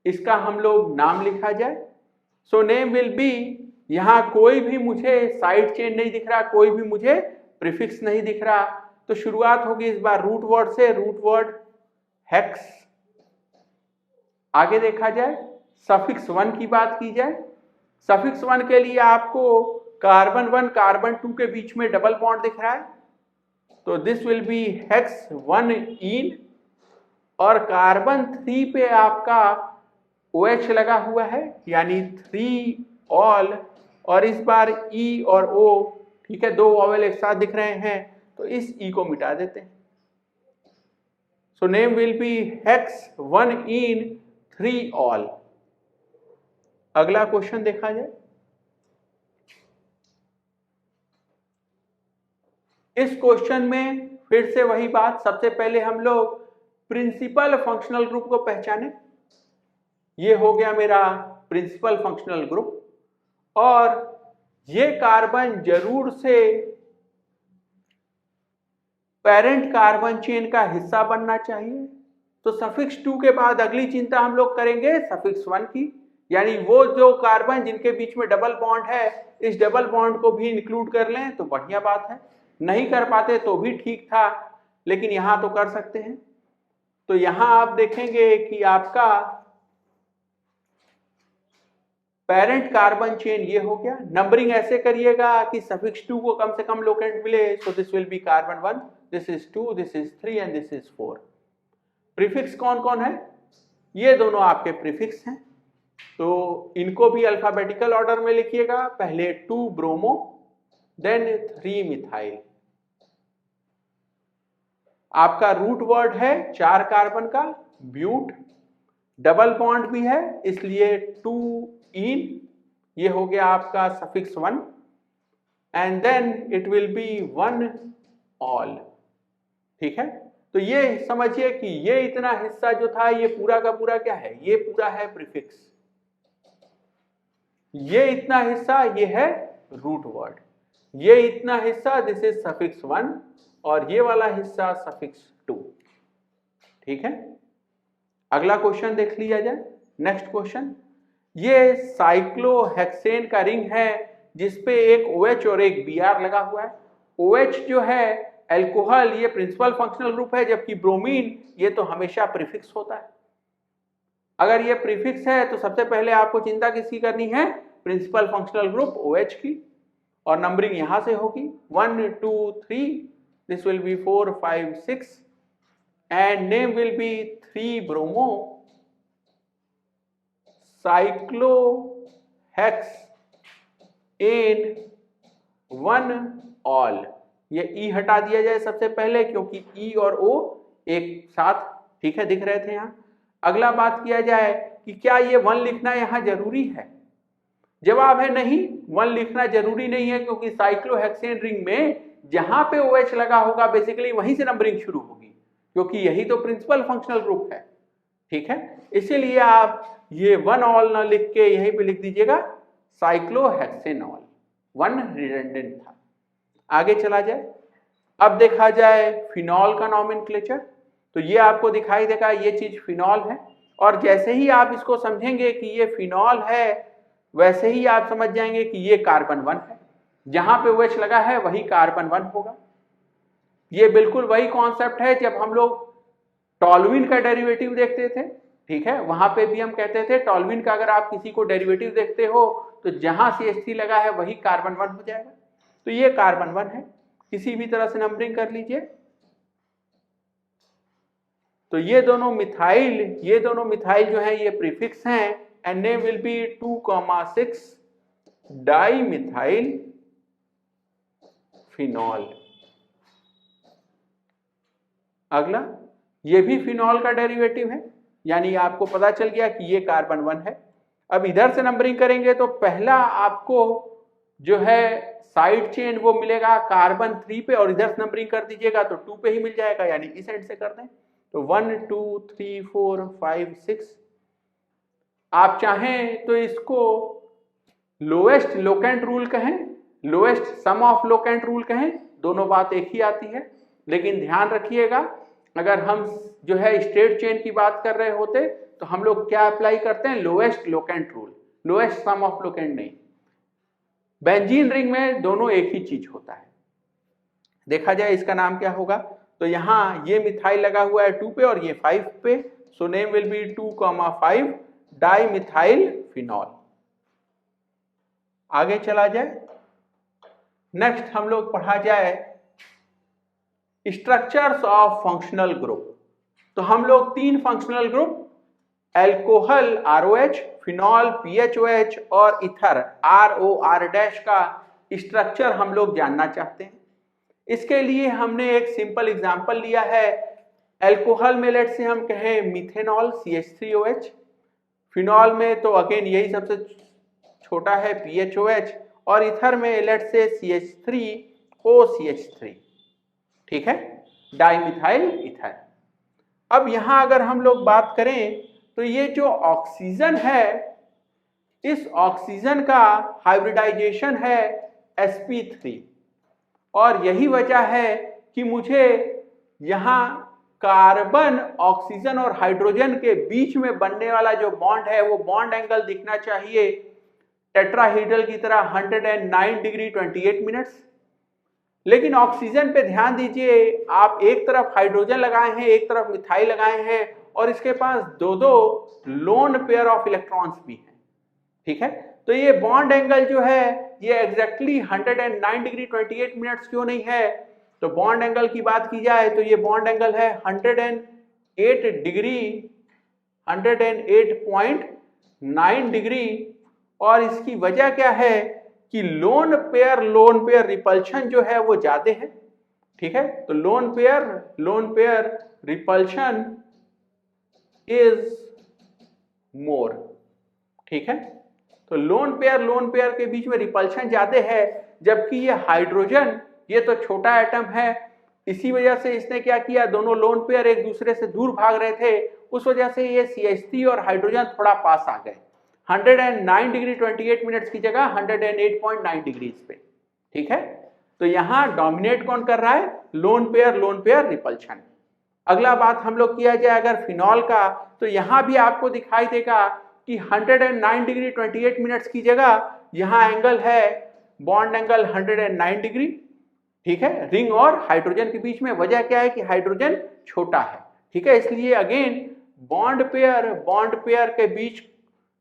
इसका हम लोग नाम लिखा जाए। सो नेम विल बी, यहां कोई भी मुझे साइड चेन नहीं दिख रहा, कोई भी मुझे प्रीफिक्स नहीं दिख रहा, तो शुरुआत होगी इस बार रूट वर्ड से, रूट वर्ड हेक्स। आगे देखा जाए, सफिक्स 1 की बात की जाए। सफिक्स 1 के लिए आपको कार्बन 1 कार्बन 2 के बीच में डबल बॉन्ड दिख रहा है, तो दिस विल बी हेक्स 1 इन। और कार्बन 3 पे आपका OH लगा हुआ है, यानी 3 ऑल। और इस बार E और O, ठीक है, 2 वॉवेल एक साथ दिख रहे हैं, तो इस E को मिटा देते हैं। So name will B hex 1 in 3 all. अगला क्वेश्चन देखा जाए। इस क्वेश्चन में फिर से वही बात, सबसे पहले हम लोग प्रिंसिपल फंक्शनल ग्रुप को पहचाने। ये हो गया मेरा प्रिंसिपल फंक्शनल ग्रुप, और ये कार्बन जरूर से पेरेंट कार्बन चेन का हिस्सा बनना चाहिए। तो सफिक्स 2 के बाद अगली चिंता हम लोग करेंगे सफिक्स 1 की, यानी वो जो कार्बन जिनके बीच में डबल बॉन्ड है, इस डबल बॉन्ड को भी इंक्लूड कर लें तो बढ़िया बात है। नहीं कर पाते तो भी ठीक था, लेकिन यहां तो कर सकते हैं। तो यहां आप देखेंगे कि आपका पेरेंट कार्बन चेन ये हो गया। नंबरिंग ऐसे करिएगा कि सफिक्स 2 को कम से कम लोकेंट मिले, so this will be carbon 1, this is 2, this is 3 and this is 4। Prefix कौन कौन है, ये दोनों आपके प्रीफिक्स हैं, तो इनको भी अल्फाबेटिकल ऑर्डर में लिखिएगा। पहले 2 ब्रोमो, देन 3 मिथाइल। आपका रूट वर्ड है 4 कार्बन का ब्यूट, डबल बॉन्ड भी है इसलिए 2 इन, ये हो गया आपका suffix 1, and then it will be 1 all. ठीक है, तो ये समझिए कि ये इतना हिस्सा जो था ये पूरा का पूरा क्या है, ये पूरा है प्रीफिक्स। ये इतना हिस्सा ये है रूट वर्ड, ये इतना हिस्सा दिस इज सफिक्स 1 और ये वाला हिस्सा सफिक्स 2। ठीक है, अगला क्वेश्चन देख लिया जाए। नेक्स्ट क्वेश्चन, ये साइक्लोहेक्सेन का रिंग है जिसपे एक OH और एक Br लगा हुआ है। OH जो है अल्कोहल, ये प्रिंसिपल फंक्शनल ग्रुप है, जबकि ब्रोमीन ये तो हमेशा प्रीफिक्स होता है। अगर ये प्रीफिक्स है तो सबसे पहले आपको चिंता किसकी करनी है, प्रिंसिपल फंक्शनल ग्रुप OH की, और नंबरिंग यहां से होगी 1 2 3, this will be 4 5 6 and name will B 3 bromo साइक्लोहेक्स in 1 all. ये E हटा दिया जाए सबसे पहले क्योंकि E और O एक साथ, ठीक है, दिख रहे थे यहां। अगला बात किया जाए कि क्या ये 1 लिखना यहां जरूरी है। जवाब है नहीं, 1 लिखना जरूरी नहीं है, क्योंकि साइक्लोहेक्सेन रिंग में जहां पे OH लगा होगा बेसिकली वहीं से नंबरिंग शुरू होगी, क्योंकि यही तो प्रिंसिपल फंक्शनल ग्रुप है। ठीक है, इसीलिए आप ये 1 ऑल ना लिख के यहीं पे लिख दीजिएगा साइक्लोहेक्सेनॉल, 1 रिडंडेंट था। आगे चला जाए, अब देखा जाए फिनॉल का नॉमेनक्लेचर। तो ये आपको दिखाई देगा ये चीज फिनॉल है, और जैसे ही आप इसको समझेंगे कि ये फिनॉल है वैसे ही आप समझ जाएंगे कि ये कार्बन 1 है, जहां पे OH लगा है वही कार्बन 1 होगा। ये बिल्कुल वही कॉन्सेप्ट है जब हम लोग टॉल्यूइन का डेरिवेटिव देखते थे। ठीक है, वहां पे भी हम कहते थे टॉल्यूइन का अगर आप किसी को डेरिवेटिव देखते हो तो जहां CH3 लगा है वही कार्बन 1 हो जाएगा। तो ये कार्बन 1 है, किसी भी तरह से नंबरिंग कर लीजिए। तो ये दोनों मिथाइल जो है ये प्रीफिक्स हैं, and name will B 2,6 di methyl phenol. अगला, ये भी फिनॉल का डेरिवेटिव है, यानी आपको पता चल गया कि ये कार्बन 1 है। अब इधर से नंबरिंग करेंगे तो पहला आपको जो है साइड चेन वो मिलेगा कार्बन 3 पे, और इधर से नंबरिंग कर दीजिएगा तो 2 पे ही मिल जाएगा, यानी इस साइड से कर दें तो 1 2 3 4 5 6। आप चाहें तो इसको लोएस्ट लोकेंट रूल कहें, lowest sum of locant rule कहें, दोनों बात एक ही आती है। लेकिन ध्यान रखिएगा, अगर हम जो है स्ट्रेट चेन की बात कर रहे होते तो हम लोग क्या अप्लाई करते हैं, lowest locant rule, lowest sum of locant नहीं। बेंजीन रिंग में दोनों एक ही चीज होता है। देखा जाए इसका नाम क्या होगा, तो यहां ये मिथाइल लगा हुआ है 2 पे और ये 5 पे, so name will B 2,5 di methyl phenol. आगे चला जाए, नेक्स्ट हम लोग पढ़ा जाए स्ट्रक्चर्स ऑफ फंक्शनल ग्रुप। तो हम लोग 3 functional group, alcohol ROH, phenol PHOH और इथर ROR- का स्ट्रक्चर हम लोग जानना चाहते हैं। इसके लिए हमने एक सिंपल एग्जांपल लिया है। अल्कोहल में लेट से हम कहें मिथेनॉल CH3OH, फिनॉल में तो अगेन यही सबसे छोटा है PHOH, और इथर में लेट से CH3OCH3। ठीक है, डाइमिथाइल इथर। अब यहां अगर हम लोग बात करें तो ये जो ऑक्सीजन है, इस ऑक्सीजन का हाइब्रिडाइजेशन है sp3, और यही वजह है कि मुझे यहां कार्बन, ऑक्सीजन और हाइड्रोजन के बीच में बनने वाला जो बॉन्ड है वो बॉन्ड एंगल दिखना चाहिए टेट्राहेड्रल की तरह 109 डिग्री 28 मिनट्स। लेकिन ऑक्सीजन पे ध्यान दीजिए, आप एक तरफ हाइड्रोजन लगाए हैं, एक तरफ मिथाइल लगाए हैं, और इसके पास दो लोन पेयर ऑफ इलेक्ट्रॉन्स भी हैं। ठीक है, तो ये बॉन्ड एंगल जो है ये एग्जैक्टली 109 डिग्री 28 मिनट्स क्यों नहीं है, तो बॉन्ड एंगल की बात की जाए तो ये बॉन्ड एंगल है 108 डिग्री 108.9 डिग्री। और इसकी वजह क्या है कि लोन पेयर रिपल्शन जो है वो ज्यादा है। ठीक है, तो loan pair repulsion is more. ठीक है, तो लोन पेयर के बीच में रिपल्शन ज्यादा है, जबकि ये हाइड्रोजन ये तो छोटा एटम है। इसी वजह से इसने क्या किया, दोनों लोन पेयर एक दूसरे से दूर भाग रहे थे, उस वजह से ये CH3 और हाइड्रोजन थोड़ा पास आ गए। 109 डिग्री 28 मिनट्स की जगह 108.9 डिग्रीज पे। ठीक है, तो यहां डोमिनेट कौन कर रहा है, लोन पेयर रिपल्शन। अगला बात हम लोग किया जाए अगर फिनॉल का, तो यहां भी आपको दिखाई देगा कि 109 डिग्री 28 मिनट्स की जगह यहां एंगल है बॉन्ड एंगल 109 डिग्री। ठीक है, रिंग और हाइड्रोजन के बीच में। वजह क्या है कि हाइड्रोजन छोटा है। ठीक है, इसलिए अगेन बॉन्ड पेयर के बीच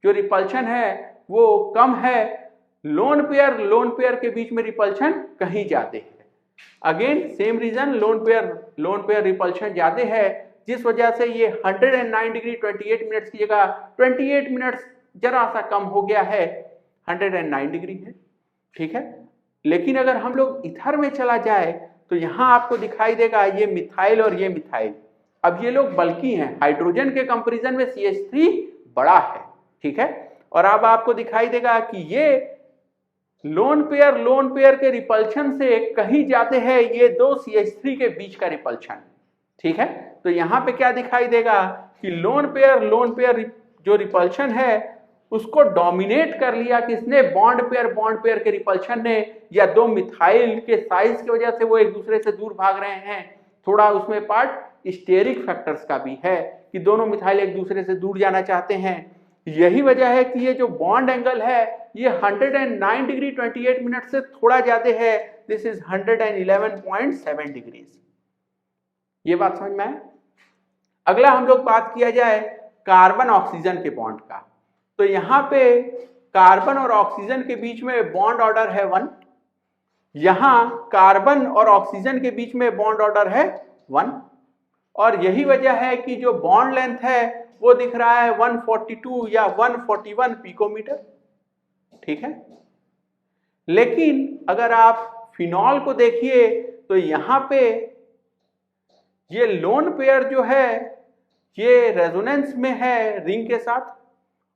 जो रिपल्शन है वो कम है, लोन पेयर के बीच में रिपल्शन कहीं ज्यादा है। Again same reason, lone pair repulsion ज्यादा है, जिस वजह से ये 109 डिग्री 28 मिनट्स की जगह 28 मिनट्स जरा सा कम हो गया है, 109 डिग्री है। ठीक है, लेकिन अगर हम लोग ईथर में चला जाए तो यहां आपको दिखाई देगा ये मिथाइल और ये मिथाइल। अब ये लोग बल्कि हैं, हाइड्रोजन के कंपैरिजन में CH3 बड़ा है। ठीक है, और अब आपको दिखाई देगा कि ये लोन पेयर के रिपल्शन से कहीं ज्यादा है ये दो CH3 के बीच का रिपल्शन। ठीक है, तो यहां पे क्या दिखाई देगा कि लोन पेयर जो रिपल्शन है उसको डोमिनेट कर लिया किसने, बॉन्ड पेयर के रिपल्शन ने, या दो मिथाइल के साइज की वजह से वो एक दूसरे से दूर भाग रहे हैं। थोड़ा उसमें पार्ट स्टेरिक फैक्टर्स का भी है कि दोनों मिथाइल एक दूसरे से दूर जाना चाहते हैं। यही वजह है कि ये जो बॉन्ड एंगल है ये 109 डिग्री 28 मिनट से थोड़ा ज्यादा है, दिस इज 111.7 डिग्रीज। ये बात समझ में आए। अगला हम लोग बात किया जाए कार्बन ऑक्सीजन के बॉन्ड का, तो यहां पे कार्बन और ऑक्सीजन के बीच में बॉन्ड ऑर्डर है 1, यहां कार्बन और ऑक्सीजन के बीच में बॉन्ड ऑर्डर है 1, और यही वजह है कि जो बॉन्ड लेंथ है वो दिख रहा है 142 या 141 पिकोमीटर। ठीक है, लेकिन अगर आप फिनॉल को देखिए तो यहां पे ये लोन पेयर जो है ये रेजोनेंस में है रिंग के साथ,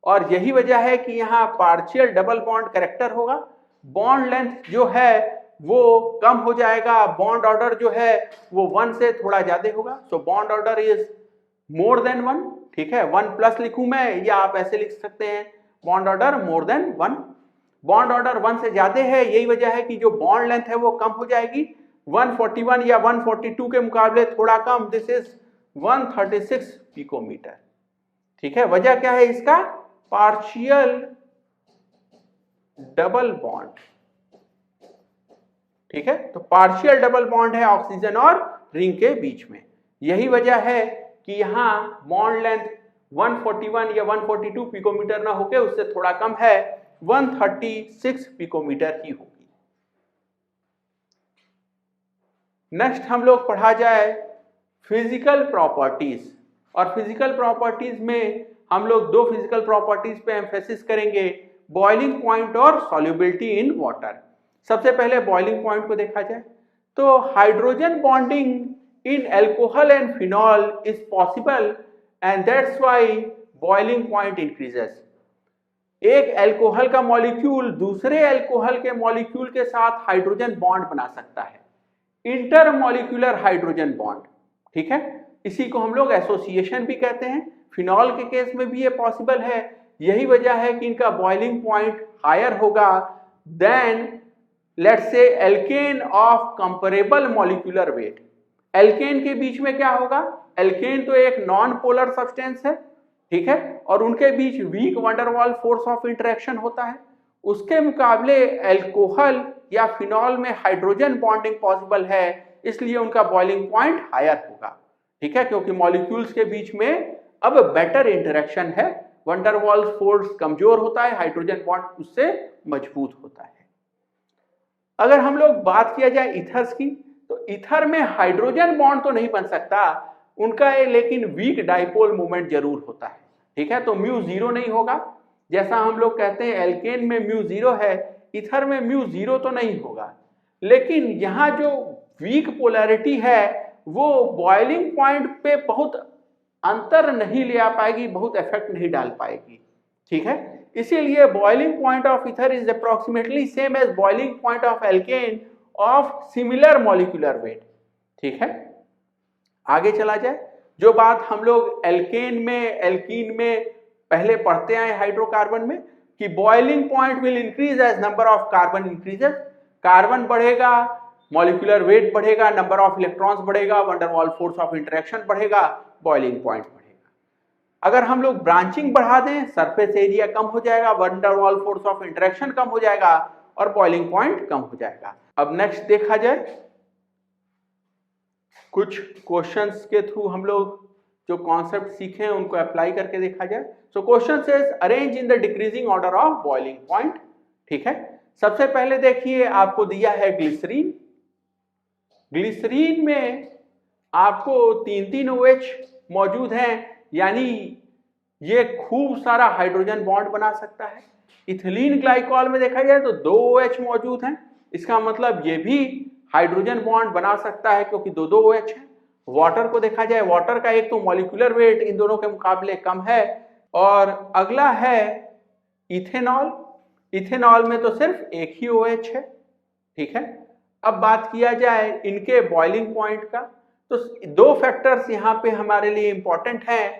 और यही वजह है कि यहाँ पार्शियल डबल बॉन्ड कैरेक्टर होगा। बॉन्ड लेंथ जो है वो कम हो जाएगा, बॉन्ड ऑर्डर जो है वो 1 से थोड़ा ज्यादा होगा। So bond order is more than 1। ठीक है, 1+ लिखूं मैं, या आप ऐसे लिख सकते हैं bond order more than 1। Bond order 1 से ज्यादा है, यही वजह है कि जो बॉन्ड लेंथ है वो कम हो जाएगी, 141 या 142 के मुकाबले थोड़ा कम, दिस इज 136 पिकोमीटर। ठीक है, वजह क्या है इसका, पार्शियल डबल बॉन्ड। ठीक है, तो पार्शियल डबल बॉन्ड है ऑक्सीजन और रिंग के बीच में। यही वजह है कि यहां बॉन्ड लेंथ 141 या 142 पिकोमीटर ना होकर उससे थोड़ा कम है, 136 पिकोमीटर ही होगी। नेक्स्ट हम लोग पढ़ा जाए फिजिकल प्रॉपर्टीज, और फिजिकल प्रॉपर्टीज में हम लोग दो फिजिकल प्रॉपर्टीज पे एम्फेसिस करेंगे, बॉइलिंग पॉइंट और सॉल्युबिलिटी इन वाटर। सबसे पहले बॉइलिंग पॉइंट को देखा जाए तो hydrogen bonding in alcohol and phenol is possible and that's why boiling point increases. एक अल्कोहल का मॉलिक्यूल दूसरे अल्कोहल के मॉलिक्यूल के साथ हाइड्रोजन बॉन्ड बना सकता है, इंटरमॉलिक्यूलर हाइड्रोजन बॉन्ड। ठीक है, इसी को हम लोग एसोसिएशन भी कहते हैं। फिनॉल के केस में भी ये पॉसिबल है, यही वजह है कि इनका बॉइलिंग पॉइंट हायर होगा than let's say alkane of comparable molecular weight. Alkane के बीच में क्या होगा, एल्केन तो एक नॉन पोलर सब्सटेंस है। ठीक है, और उनके बीच weak van der Waals force of interaction होता है। उसके मुकाबले अल्कोहल या फिनॉल में हाइड्रोजन बॉन्डिंग पॉसिबल है, इसलिए उनका बॉइलिंग पॉइंट हायर होगा। ठीक है, क्योंकि मॉलिक्यूल्स के बीच में अब बेटर इंटरेक्शन है, वंडरवॉल फोर्स कमजोर होता है, हाइड्रोजन बॉन्ड उससे मजबूत होता है। अगर हम लोग बात किया जाए ईथर्स की, तो ईथर में हाइड्रोजन बॉन्ड तो नहीं बन सकता उनका, लेकिन वीक डाइपोल मूवमेंट जरूर होता है। ठीक है, तो म्यू जीरो नहीं होगा। जैसा हम लोग कहते हैं एल्केन में म्यू जीरो है, ईथर में म्यू जीरो तो नहीं होगा। लेकिन यहाँ जो वीक पोलैरिटी है वो बॉइलिंग पॉइंट पे बहुत अंतर नहीं ले आ पाएगी, बहुत इफेक्ट नहीं डाल पाएगी। ठीक है, इसीलिए boiling point of ether is approximately same as boiling point of alkane of similar molecular weight. ठीक है, आगे चला जाए। जो बात हम लोग एल्कीन में पहले पढ़ते आए हाइड्रोकार्बन में कि boiling point will increase as number of carbon increases, carbon बढ़ेगा, मॉलिक्यूलर वेट बढ़ेगा, नंबर ऑफ इलेक्ट्रॉन्स बढ़ेगा, van der Waals force of interaction बढ़ेगा, बॉइलिंग पॉइंट बढ़ेगा। अगर हम लोग ब्रांचिंग बढ़ा दें, सरफेस एरिया कम हो जाएगा, wonder Waals force of interaction कम हो जाएगा और बॉइलिंग पॉइंट कम हो जाएगा। अब नेक्स्ट देखा जाए, कुछ क्वेश्चंस के थ्रू हम लोग जो कॉन्सेप्ट सीखे हैं उनको अप्लाई करके देखा जाए। So question says arrange in the decreasing order of boiling point. ठीक है, सबसे पहले देखिए आपको दिया है ग्लिसरीन। ग्लिसरीन में आपको 3 OH मौजूद हैं, यानी ये खूब सारा हाइड्रोजन बॉन्ड बना सकता है। इथिलीन ग्लाइकॉल में देखा जाए तो 2 OH मौजूद हैं, इसका मतलब ये भी हाइड्रोजन बॉन्ड बना सकता है क्योंकि 2 OH है। वाटर को देखा जाए, वाटर का एक तो मॉलिक्यूलर वेट इन दोनों के मुकाबले कम है। और अगला है इथेनॉल। इथेनॉल में तो सिर्फ एक ही OH है। ठीक है, अब बात किया जाए इनके बॉइलिंग पॉइंट का, तो 2 फैक्टर्स यहाँ पे हमारे लिए इंपॉर्टेंट हैं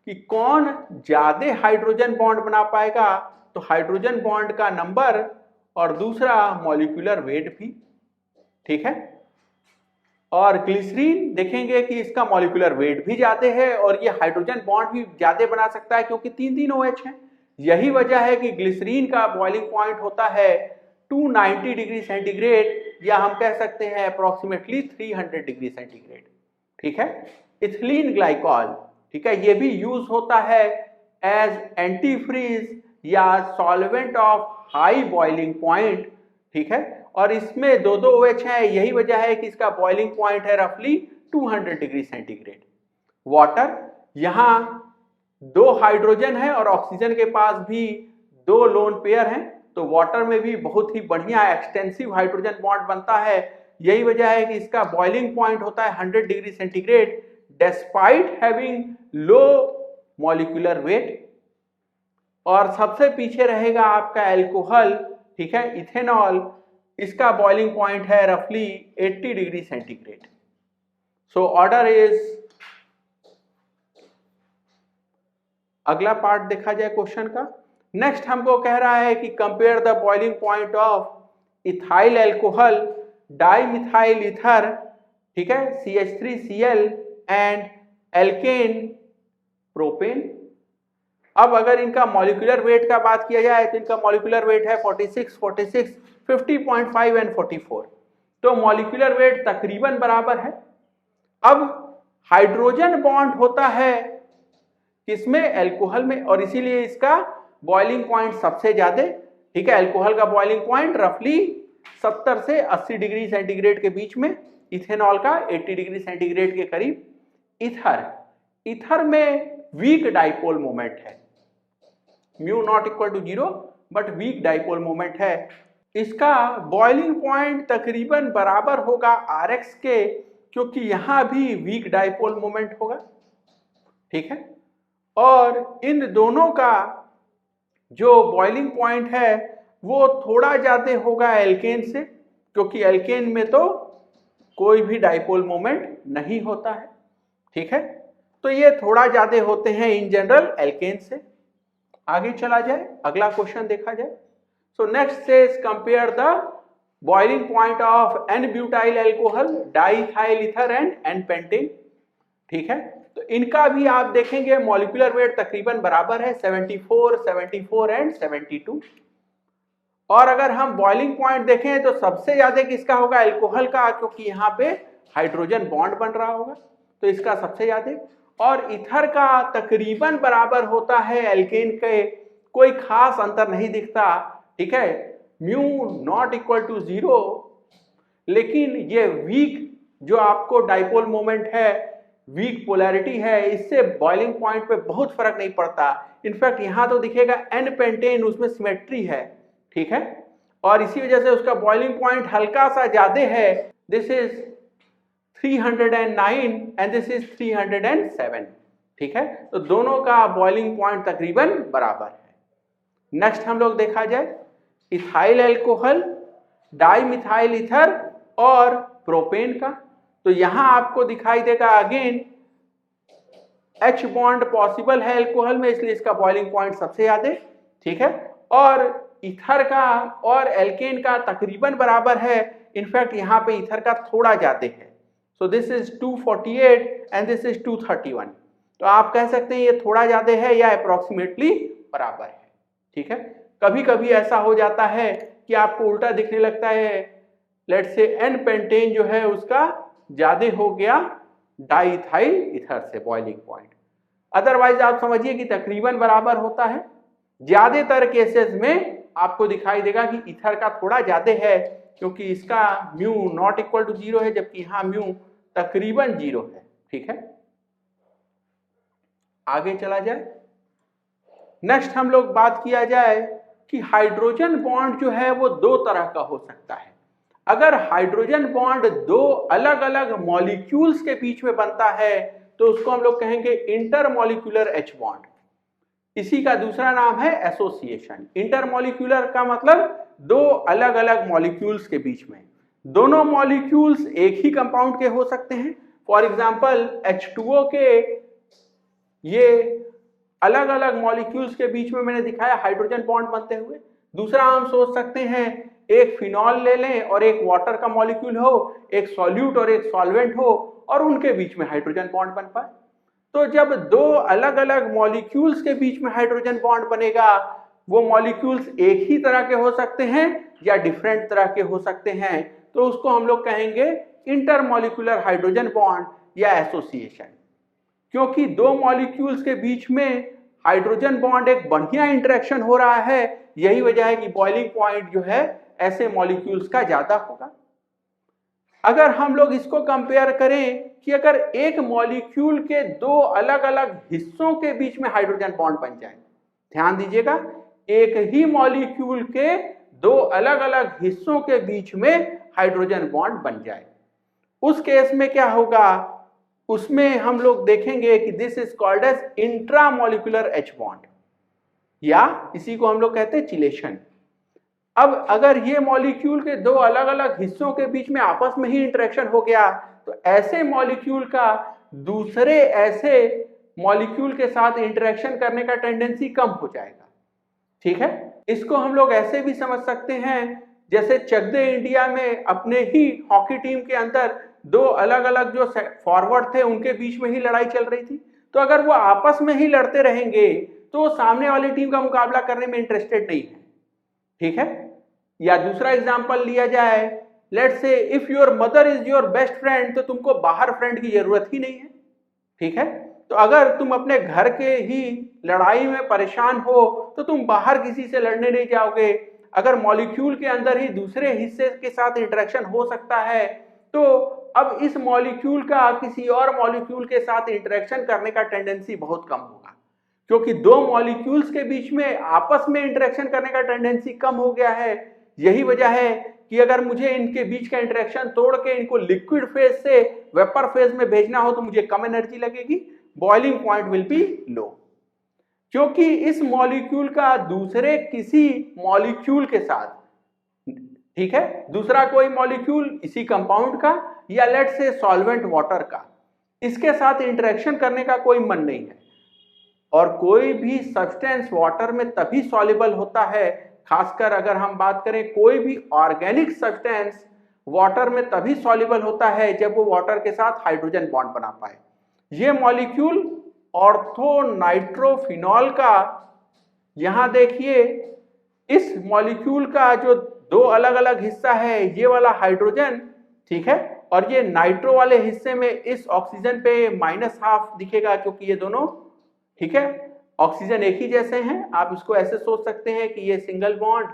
कि कौन ज्यादा हाइड्रोजन बॉन्ड बना पाएगा, तो हाइड्रोजन बॉन्ड का नंबर और दूसरा मॉलिक्यूलर वेट भी। ठीक है, और ग्लिसरीन देखेंगे कि इसका मॉलिक्यूलर वेट भी ज्यादा है और ये हाइड्रोजन बॉन्ड भी ज्यादा बना सकता है क्योंकि 3 OH है। यही वजह है कि ग्लिसरीन का बॉइलिंग पॉइंट होता है 290 डिग्री सेंटीग्रेड, या हम कह सकते हैं अप्रोक्सीमेटली 300 डिग्री सेंटीग्रेड। ठीक है, इथिलीन ग्लाइकॉल, ठीक है, ये भी यूज होता है एज एंटीफ्रीज या solvent of high boiling point. ठीक है, और इसमें 2 OH है, यही वजह है कि इसका बॉइलिंग पॉइंट है रफली 200 डिग्री सेंटीग्रेड। वाटर, यहाँ 2 हाइड्रोजन है और ऑक्सीजन के पास भी 2 लोन पेयर हैं, तो वाटर में भी बहुत ही बढ़िया एक्सटेंसिव हाइड्रोजन बॉन्ड बनता है। यही वजह है कि इसका बॉइलिंग पॉइंट होता है 100 degree centigrade despite having low molecular weight. और सबसे पीछे रहेगा आपका एल्कोहल, ठीक है, इथेनॉल, इसका बॉइलिंग पॉइंट है रफली 80 degree centigrade. So order is, अगला पार्ट देखा जाए क्वेश्चन का। नेक्स्ट हमको कह रहा है कि compare the boiling point of ethyl alcohol, dimethyl ether, ठीक है, CH3Cl एंड एल्केन प्रोपेन। अब अगर इनका मॉलिक्यूलर वेट का बात किया जाए तो इनका मॉलिक्यूलर वेट है 46, 46, 50.5 एंड 44, तो मॉलिक्यूलर वेट तकरीबन बराबर है। अब हाइड्रोजन बॉन्ड होता है किसमें, एल्कोहल में, और इसीलिए इसका बॉइलिंग पॉइंट सबसे ज्यादा। ठीक है, एल्कोहल का बॉइलिंग पॉइंट रफली 70 से 80 डिग्री सेंटीग्रेड के बीच में, इथेनॉल का 80 डिग्री सेंटीग्रेड के करीब। ईथर में वीक डाइपोल मोमेंट है, mu not equal to 0, but weak dipole moment है। इसका बॉइलिंग पॉइंट तकरीबन बराबर होगा Rx के, क्योंकि यहां भी वीक डाइपोल मोमेंट होगा। ठीक है, और इन दोनों का जो बॉइलिंग पॉइंट है वो थोड़ा ज्यादा होगा एल्केन से, क्योंकि एल्केन में तो कोई भी डाइपोल मोमेंट नहीं होता है। ठीक है, तो ये थोड़ा ज्यादा होते हैं इन जनरल एल्केन से। आगे चला जाए, अगला क्वेश्चन देखा जाए। So next says compare the boiling point of n butyl alcohol, diethyl ether and n pentane. ठीक है, तो इनका भी आप देखेंगे मॉलिक्यूलर वेट तकरीबन बराबर है 74, 74 एंड 72। और अगर हम बॉइलिंग पॉइंट देखें तो सबसे ज्यादा किसका होगा, एल्कोहल का, क्योंकि यहाँ पे हाइड्रोजन बॉन्ड बन रहा होगा, तो इसका सबसे ज्यादा। और ईथर का तकरीबन बराबर होता है एल्केन के, कोई खास अंतर नहीं दिखता। ठीक है, म्यू नॉट इक्वल टू 0, लेकिन ये वीक जो आपको डाइपोल मोमेंट है वीक पोलैरिटी है, इससे बॉइलिंग पॉइंट पे बहुत फर्क नहीं पड़ता। इनफैक्ट यहाँ तो दिखेगा एन पेंटेन, उसमें सिमेट्री है, ठीक है, और इसी वजह से उसका बॉइलिंग पॉइंट हल्का सा ज्यादा है। This is 309 and this is 307, ठीक है, तो दोनों का बॉइलिंग पॉइंट तकरीबन बराबर है। नेक्स्ट हम लोग देखा जाए ethyl alcohol, di methyl ether और प्रोपेन का। तो यहां आपको दिखाई देगा अगेन H बॉन्ड पॉसिबल है अल्कोहल में, इसलिए इसका बॉइलिंग पॉइंट सबसे ज्यादा, ठीक है, और ईथर का और एल्केन का तकरीबन बराबर है। इनफैक्ट यहाँ पे ईथर का थोड़ा ज्यादा है, so this is 248 and this is 231। तो आप कह सकते हैं ये थोड़ा ज्यादा है या अप्रोक्सीमेटली बराबर है, ठीक है। कभी कभी ऐसा हो जाता है कि आपको उल्टा दिखने लगता है, लेट्स से एन पेंटेन जो है उसका ज्यादा हो गया डाइथाइल ईथर से बॉइलिंग पॉइंट। अदरवाइज आप समझिए कि तकरीबन बराबर होता है। ज्यादातर केसेस में आपको दिखाई देगा कि ईथर का थोड़ा ज्यादा है, क्योंकि इसका म्यू नॉट इक्वल टू 0 है, जबकि यहां म्यू तकरीबन 0 है, ठीक है। आगे चला जाए, नेक्स्ट हम लोग बात किया जाए कि हाइड्रोजन बॉन्ड जो है वो दो तरह का हो सकता है। अगर हाइड्रोजन बॉन्ड दो अलग अलग मॉलिक्यूल्स के बीच में बनता है तो उसको हम लोग कहेंगे इंटरमॉलिक्यूलर H बॉन्ड। इसी का दूसरा नाम है एसोसिएशन। इंटरमॉलिक्यूलर का मतलब दो अलग अलग मॉलिक्यूल्स के बीच में, दोनों मॉलिक्यूल्स एक ही कंपाउंड के हो सकते हैं। फॉर एग्जांपल H2O के ये अलग अलग मॉलिक्यूल्स के बीच में मैंने दिखाया हाइड्रोजन बॉन्ड बनते हुए। दूसरा हम सोच सकते हैं एक फिनॉल ले लें और एक वाटर का मॉलिक्यूल हो, एक सॉल्यूट और एक सॉल्वेंट हो, और उनके बीच में हाइड्रोजन बॉन्ड बन पाए। तो जब दो अलग अलग मॉलिक्यूल्स के बीच में हाइड्रोजन बॉन्ड बनेगा, वो मॉलिक्यूल्स एक ही तरह के हो सकते हैं या डिफरेंट तरह के हो सकते हैं, तो उसको हम लोग कहेंगे इंटरमॉलिक्यूलर हाइड्रोजन बॉन्ड या एसोसिएशन। क्योंकि दो मॉलिक्यूल्स के बीच में हाइड्रोजन बॉन्ड एक बढ़िया इंटरेक्शन हो रहा है, यही वजह है कि बॉइलिंग पॉइंट जो है ऐसे मॉलिक्यूल्स का ज्यादा होगा। अगर हम लोग इसको कंपेयर करें कि अगर एक मॉलिक्यूल के दो अलग अलग हिस्सों के बीच में हाइड्रोजन बॉन्ड बन जाए, ध्यान दीजिएगा, एक ही मॉलिक्यूल के दो अलग अलग हिस्सों के बीच में हाइड्रोजन बॉन्ड बन जाए, उस केस में क्या होगा, उसमें हम लोग देखेंगे कि this is called as intramolecular H bond, या इसी को हम लोग कहते हैं चिलेशन। अब अगर ये मॉलिक्यूल के दो अलग अलग हिस्सों के बीच में आपस में ही इंटरेक्शन हो गया, तो ऐसे मॉलिक्यूल का दूसरे ऐसे मॉलिक्यूल के साथ इंटरेक्शन करने का टेंडेंसी कम हो जाएगा, ठीक है। इसको हम लोग ऐसे भी समझ सकते हैं जैसे चक दे इंडिया में अपने ही हॉकी टीम के अंदर दो अलग अलग जो फॉरवर्ड थे उनके बीच में ही लड़ाई चल रही थी, तो अगर वो आपस में ही लड़ते रहेंगे तो सामने वाली टीम का मुकाबला करने में इंटरेस्टेड नहीं है, ठीक है। या दूसरा एग्जांपल लिया जाए, let's say if your mother is your best friend, तो तुमको बाहर फ्रेंड की जरूरत ही नहीं है, ठीक है। तो अगर तुम अपने घर के ही लड़ाई में परेशान हो तो तुम बाहर किसी से लड़ने नहीं जाओगे। अगर मॉलिक्यूल के अंदर ही दूसरे हिस्से के साथ इंटरेक्शन हो सकता है, तो अब इस मॉलिक्यूल का किसी और मॉलिक्यूल के साथ इंटरेक्शन करने का टेंडेंसी बहुत कम होगा, क्योंकि दो मॉलिक्यूल्स के बीच में आपस में इंटरेक्शन करने का टेंडेंसी कम हो गया है। यही वजह है कि अगर मुझे इनके बीच का इंटरेक्शन तोड़ के इनको लिक्विड फेज से वेपर फेज में भेजना हो तो मुझे कम एनर्जी लगेगी, बॉइलिंग पॉइंट विल बी लो, क्योंकि इस मॉलिक्यूल का दूसरे किसी मॉलिक्यूल के साथ, ठीक है, दूसरा कोई मॉलिक्यूल इसी कंपाउंड का या लेट से सॉल्वेंट वाटर का, इसके साथ इंटरेक्शन करने का कोई मन नहीं है। और कोई भी सब्सटेंस वाटर में तभी सॉल्युबल होता है, खासकर अगर हम बात करें कोई भी ऑर्गेनिक सब्सटेंस वाटर में तभी सॉल्युबल होता है जब वो वाटर के साथ हाइड्रोजन बॉन्ड बना पाए। ये मॉलिक्यूल ऑर्थोनाइट्रोफिनॉल का, यहां देखिए इस मॉलिक्यूल का जो दो अलग अलग हिस्सा है, ये वाला हाइड्रोजन, ठीक है, और ये नाइट्रो वाले हिस्से में इस ऑक्सीजन पे -½ दिखेगा, क्योंकि ये दोनों, ठीक है, ऑक्सीजन एक ही जैसे हैं। आप इसको ऐसे सोच सकते हैं कि ये सिंगल बॉन्ड,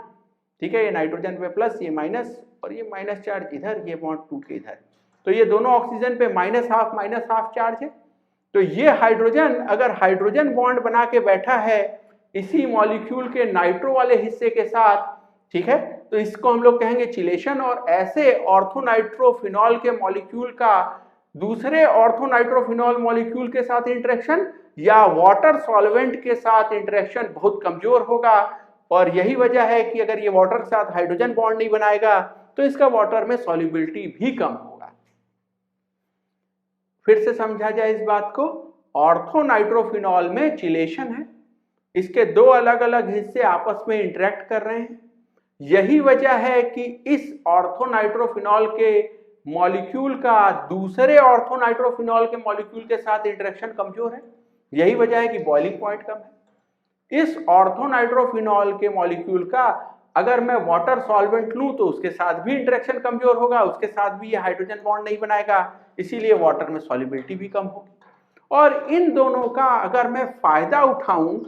ठीक है, ये नाइट्रोजन पे प्लस, ये माइनस, और ये माइनस चार्ज इधर, ये बॉन्ड टूट के इधर, तो ये दोनों ऑक्सीजन पे -½ चार्ज है। तो ये हाइड्रोजन अगर हाइड्रोजन बॉन्ड बना के बैठा है इसी मॉलिक्यूल के नाइट्रो वाले हिस्से के साथ, ठीक है, तो इसको हम लोग कहेंगे चिलेशन। और ऐसे ऑर्थोनाइट्रोफिनॉल के मॉलिक्यूल का दूसरे ऑर्थोनाइट्रोफिनॉल मॉलिक्यूल के साथ इंटरेक्शन या वाटर सॉल्वेंट के साथ इंटरेक्शन बहुत कमजोर होगा। और यही वजह है कि अगर ये वाटर के साथ हाइड्रोजन बॉन्ड नहीं बनाएगा तो इसका वाटर में सॉल्युबिलिटी भी कम होगा। फिर से समझा जाए इस बात को, ऑर्थोनाइट्रोफिनॉल में चिलेशन है, इसके दो अलग अलग हिस्से आपस में इंटरेक्ट कर रहे हैं। यही वजह है कि इस ऑर्थोनाइट्रोफिनॉल के मॉलिक्यूल का दूसरे ऑर्थोनाइट्रोफिनॉल के मॉलिक्यूल के साथ इंटरेक्शन कमजोर है। यही वजह है कि बॉइलिंग पॉइंट कम है। इस ऑर्थोनाइट्रोफिनॉल के मॉलिक्यूल का अगर मैं वाटर सॉल्वेंट लूं तो उसके साथ भी इंटरेक्शन कमजोर होगा, उसके साथ भी ये हाइड्रोजन बॉन्ड नहीं बनाएगा, इसीलिए वाटर में सॉल्युबिलिटी भी कम होगी। और इन दोनों का अगर मैं फायदा उठाऊं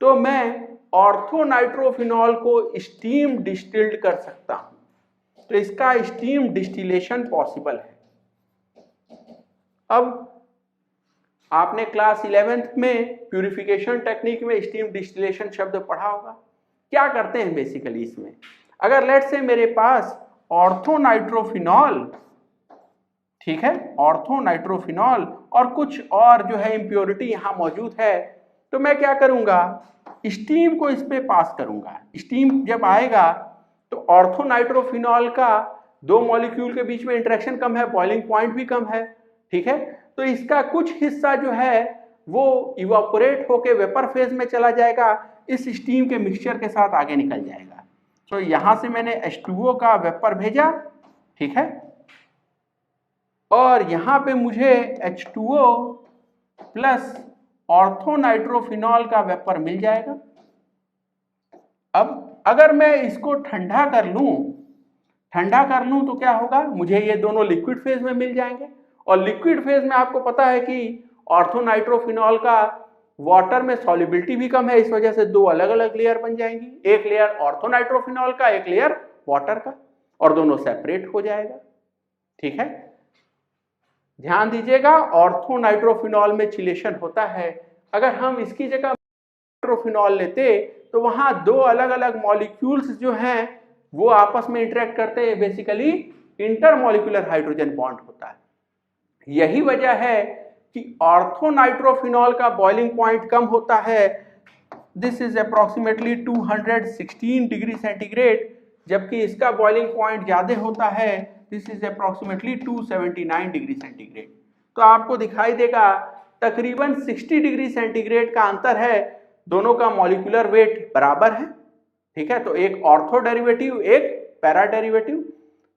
तो मैं ऑर्थोनाइट्रोफिनॉल को स्टीम डिस्टिल्ड कर सकता हूं, तो इसका स्टीम डिस्टिलेशन पॉसिबल है। अब आपने क्लास 11th में प्यूरिफिकेशन टेक्निक में स्टीम डिस्टिलेशन शब्द पढ़ा होगा। क्या करते हैं बेसिकली इसमें, अगर लेट से मेरे पास ऑर्थोनाइट्रोफिनॉल, ठीक है, ऑर्थोनाइट्रोफिनॉल और कुछ और जो है इम्प्योरिटी यहां मौजूद है, तो मैं क्या करूंगा, स्टीम को इस पे पास करूंगा। स्टीम जब आएगा तो ऑर्थोनाइट्रोफिनॉल का दो मॉलिक्यूल के बीच में इंटरेक्शन कम है, बॉइलिंग पॉइंट भी कम है, ठीक है, तो इसका कुछ हिस्सा जो है वो इवापोरेट होके वेपर फेज में चला जाएगा, इस स्टीम के मिक्सचर के साथ आगे निकल जाएगा। तो यहां से मैंने H2O का वेपर भेजा, ठीक है, और यहां पे मुझे H2O प्लस ऑर्थोनाइट्रोफिनॉल का वेपर मिल जाएगा। अब अगर मैं इसको ठंडा कर लूं तो क्या होगा, मुझे ये दोनों लिक्विड फेज में मिल जाएंगे। और लिक्विड फेज में आपको पता है कि ऑर्थोनाइट्रोफिनॉल का वाटर में सॉल्युबिलिटी भी कम है, इस वजह से दो अलग अलग लेयर बन जाएंगी, एक लेयर ऑर्थोनाइट्रोफिनॉल का, एक लेयर वाटर का, और दोनों सेपरेट हो जाएगा, ठीक है। ध्यान दीजिएगा, ऑर्थोनाइट्रोफिनॉल में चिलेशन होता है। अगर हम इसकी जगह नाइट्रोफिनॉल लेते तो वहां दो अलग अलग मॉलिक्यूल्स जो हैं वो आपस में इंटरेक्ट करते हैं, बेसिकली इंटरमॉलिक्यूलर हाइड्रोजन बॉन्ड होता है। यही वजह है कि ऑर्थोनाइट्रोफिनॉल का बॉइलिंग पॉइंट कम होता है, this is approximately 216 degree centigrade, जबकि इसका बॉइलिंग पॉइंट ज्यादा होता है, this is approximately 279 degree centigrade. तो आपको दिखाई देगा तकरीबन 60 डिग्री सेंटीग्रेड का अंतर है, दोनों का मॉलिक्यूलर वेट बराबर है, ठीक है। तो एक ऑर्थो डेरिवेटिव, एक पैरा डेरिवेटिव,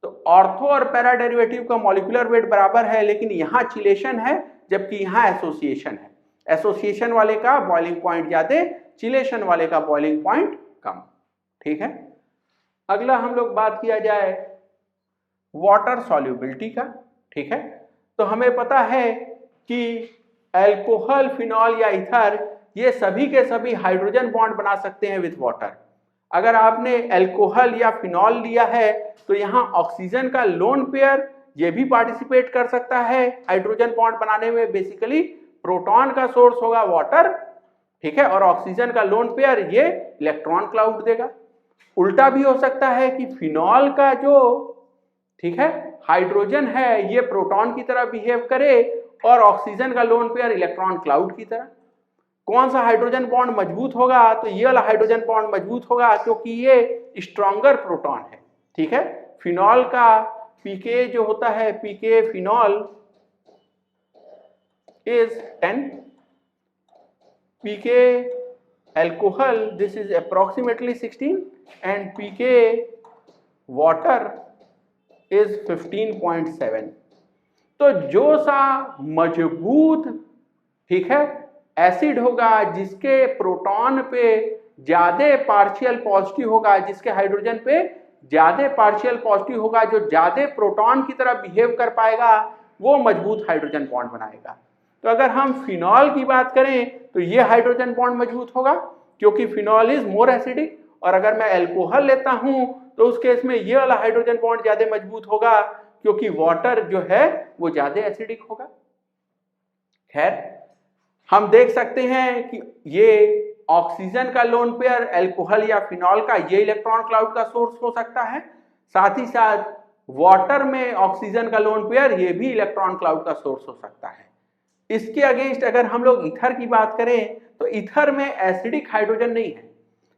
तो ऑर्थो और पैरा डेरिवेटिव का मॉलिक्यूलर वेट बराबर है, लेकिन यहां चिलेशन है जबकि यहां एसोसिएशन है। एसोसिएशन वाले का बॉइलिंग पॉइंट ज्यादा, चिलेशन वाले का बॉइलिंग पॉइंट कम, ठीक है। अगला हम लोग बात किया जाए वाटर सॉल्युबिलिटी का, ठीक है। तो हमें पता है कि अल्कोहल, फिनॉल या ईथर ये सभी के सभी हाइड्रोजन बॉन्ड बना सकते हैं विथ वाटर। अगर आपने अल्कोहल या फिनॉल लिया है तो यहाँ ऑक्सीजन का लोन पेयर ये भी पार्टिसिपेट कर सकता है हाइड्रोजन बॉन्ड बनाने में, बेसिकली प्रोटॉन का सोर्स होगा वाटर, ठीक है, और ऑक्सीजन का लोन पेयर ये इलेक्ट्रॉन क्लाउड देगा। उल्टा भी हो सकता है कि फिनॉल का जो, ठीक है, हाइड्रोजन है ये प्रोटॉन की तरह बिहेव करे और ऑक्सीजन का लोन पेयर इलेक्ट्रॉन क्लाउड की तरह। कौन सा हाइड्रोजन बॉन्ड मजबूत होगा, तो ये वाला हाइड्रोजन बॉन्ड मजबूत होगा क्योंकि ये स्ट्रॉन्गर प्रोटॉन है, ठीक है। फिनॉल का पीके जो होता है, pK phenol is 10, pK alcohol this is approximately 16 and pK water is 15.7। तो जो सा मजबूत, ठीक है, एसिड होगा जिसके प्रोटॉन पे ज्यादा पार्शियल पॉजिटिव होगा, जिसके हाइड्रोजन पे ज्यादा पार्शियल पॉजिटिव होगा, जो ज्यादा प्रोटॉन की तरह बिहेव कर पाएगा, वो मजबूत हाइड्रोजन बॉन्ड बनाएगा। तो अगर हम फिनॉल की बात करें तो ये हाइड्रोजन बॉन्ड मजबूत होगा क्योंकि फिनॉल इज मोर एसिडिक, और अगर मैं अल्कोहल लेता हूं तो उस केस में ये वाला हाइड्रोजन बॉन्ड ज्यादा मजबूत होगा क्योंकि वाटर जो है वो ज्यादा एसिडिक होगा। खैर, हम देख सकते हैं कि ये ऑक्सीजन का लोन पेयर अल्कोहल या फिनॉल का ये इलेक्ट्रॉन क्लाउड का सोर्स हो सकता है, साथ ही साथ वाटर में ऑक्सीजन का लोन पेयर ये भी इलेक्ट्रॉन क्लाउड का सोर्स हो सकता है। इसके अगेंस्ट अगर हम लोग ईथर की बात करें तो ईथर में एसिडिक हाइड्रोजन नहीं है,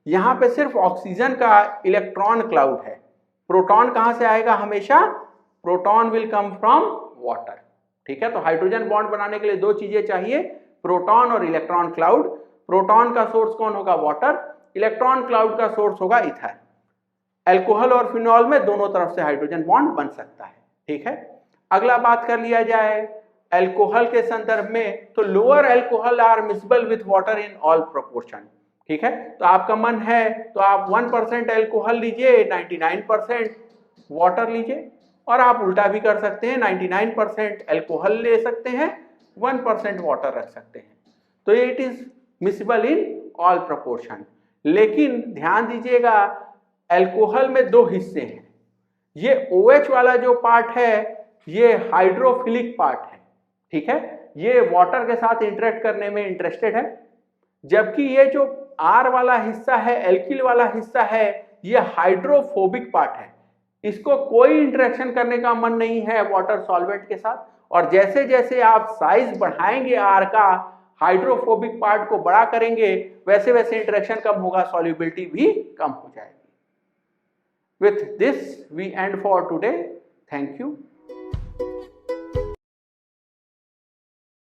यहाँ पे सिर्फ ऑक्सीजन का इलेक्ट्रॉन क्लाउड है। प्रोटॉन कहां से आएगा? हमेशा proton will come from water. ठीक है, तो हाइड्रोजन बॉन्ड बनाने के लिए दो चीजें चाहिए, प्रोटॉन और इलेक्ट्रॉन क्लाउड। प्रोटॉन का सोर्स कौन होगा? वाटर। इलेक्ट्रॉन क्लाउड का सोर्स होगा ईथर। अल्कोहल और फिनॉल में दोनों तरफ से हाइड्रोजन बॉन्ड बन सकता है। ठीक है, अगला बात कर लिया जाए अल्कोहल के संदर्भ में, तो lower alcohol are miscible with water in all proportion. ठीक है, तो आपका मन है तो आप 1% अल्कोहल लीजिए, 99% वाटर लीजिए, और आप उल्टा भी कर सकते हैं, 99% अल्कोहल ले सकते हैं, 1% वाटर रख सकते हैं। तो it is miscible in all proportion. लेकिन ध्यान दीजिएगा अल्कोहल में दो हिस्से हैं, ये OH वाला जो पार्ट है ये हाइड्रोफिलिक पार्ट है। ठीक है, ये वाटर के साथ इंटरेक्ट करने में इंटरेस्टेड है, जबकि ये जो R वाला हिस्सा है, एल्किल वाला हिस्सा है, ये हाइड्रोफोबिक पार्ट है, इसको कोई इंटरेक्शन करने का मन नहीं है वाटर सॉल्वेंट के साथ। और जैसे जैसे आप साइज बढ़ाएंगे R का, हाइड्रोफोबिक पार्ट को बड़ा करेंगे, वैसे वैसे इंटरेक्शन कम होगा, सॉल्युबिलिटी भी कम हो जाएगी। With this we end for today. Thank you.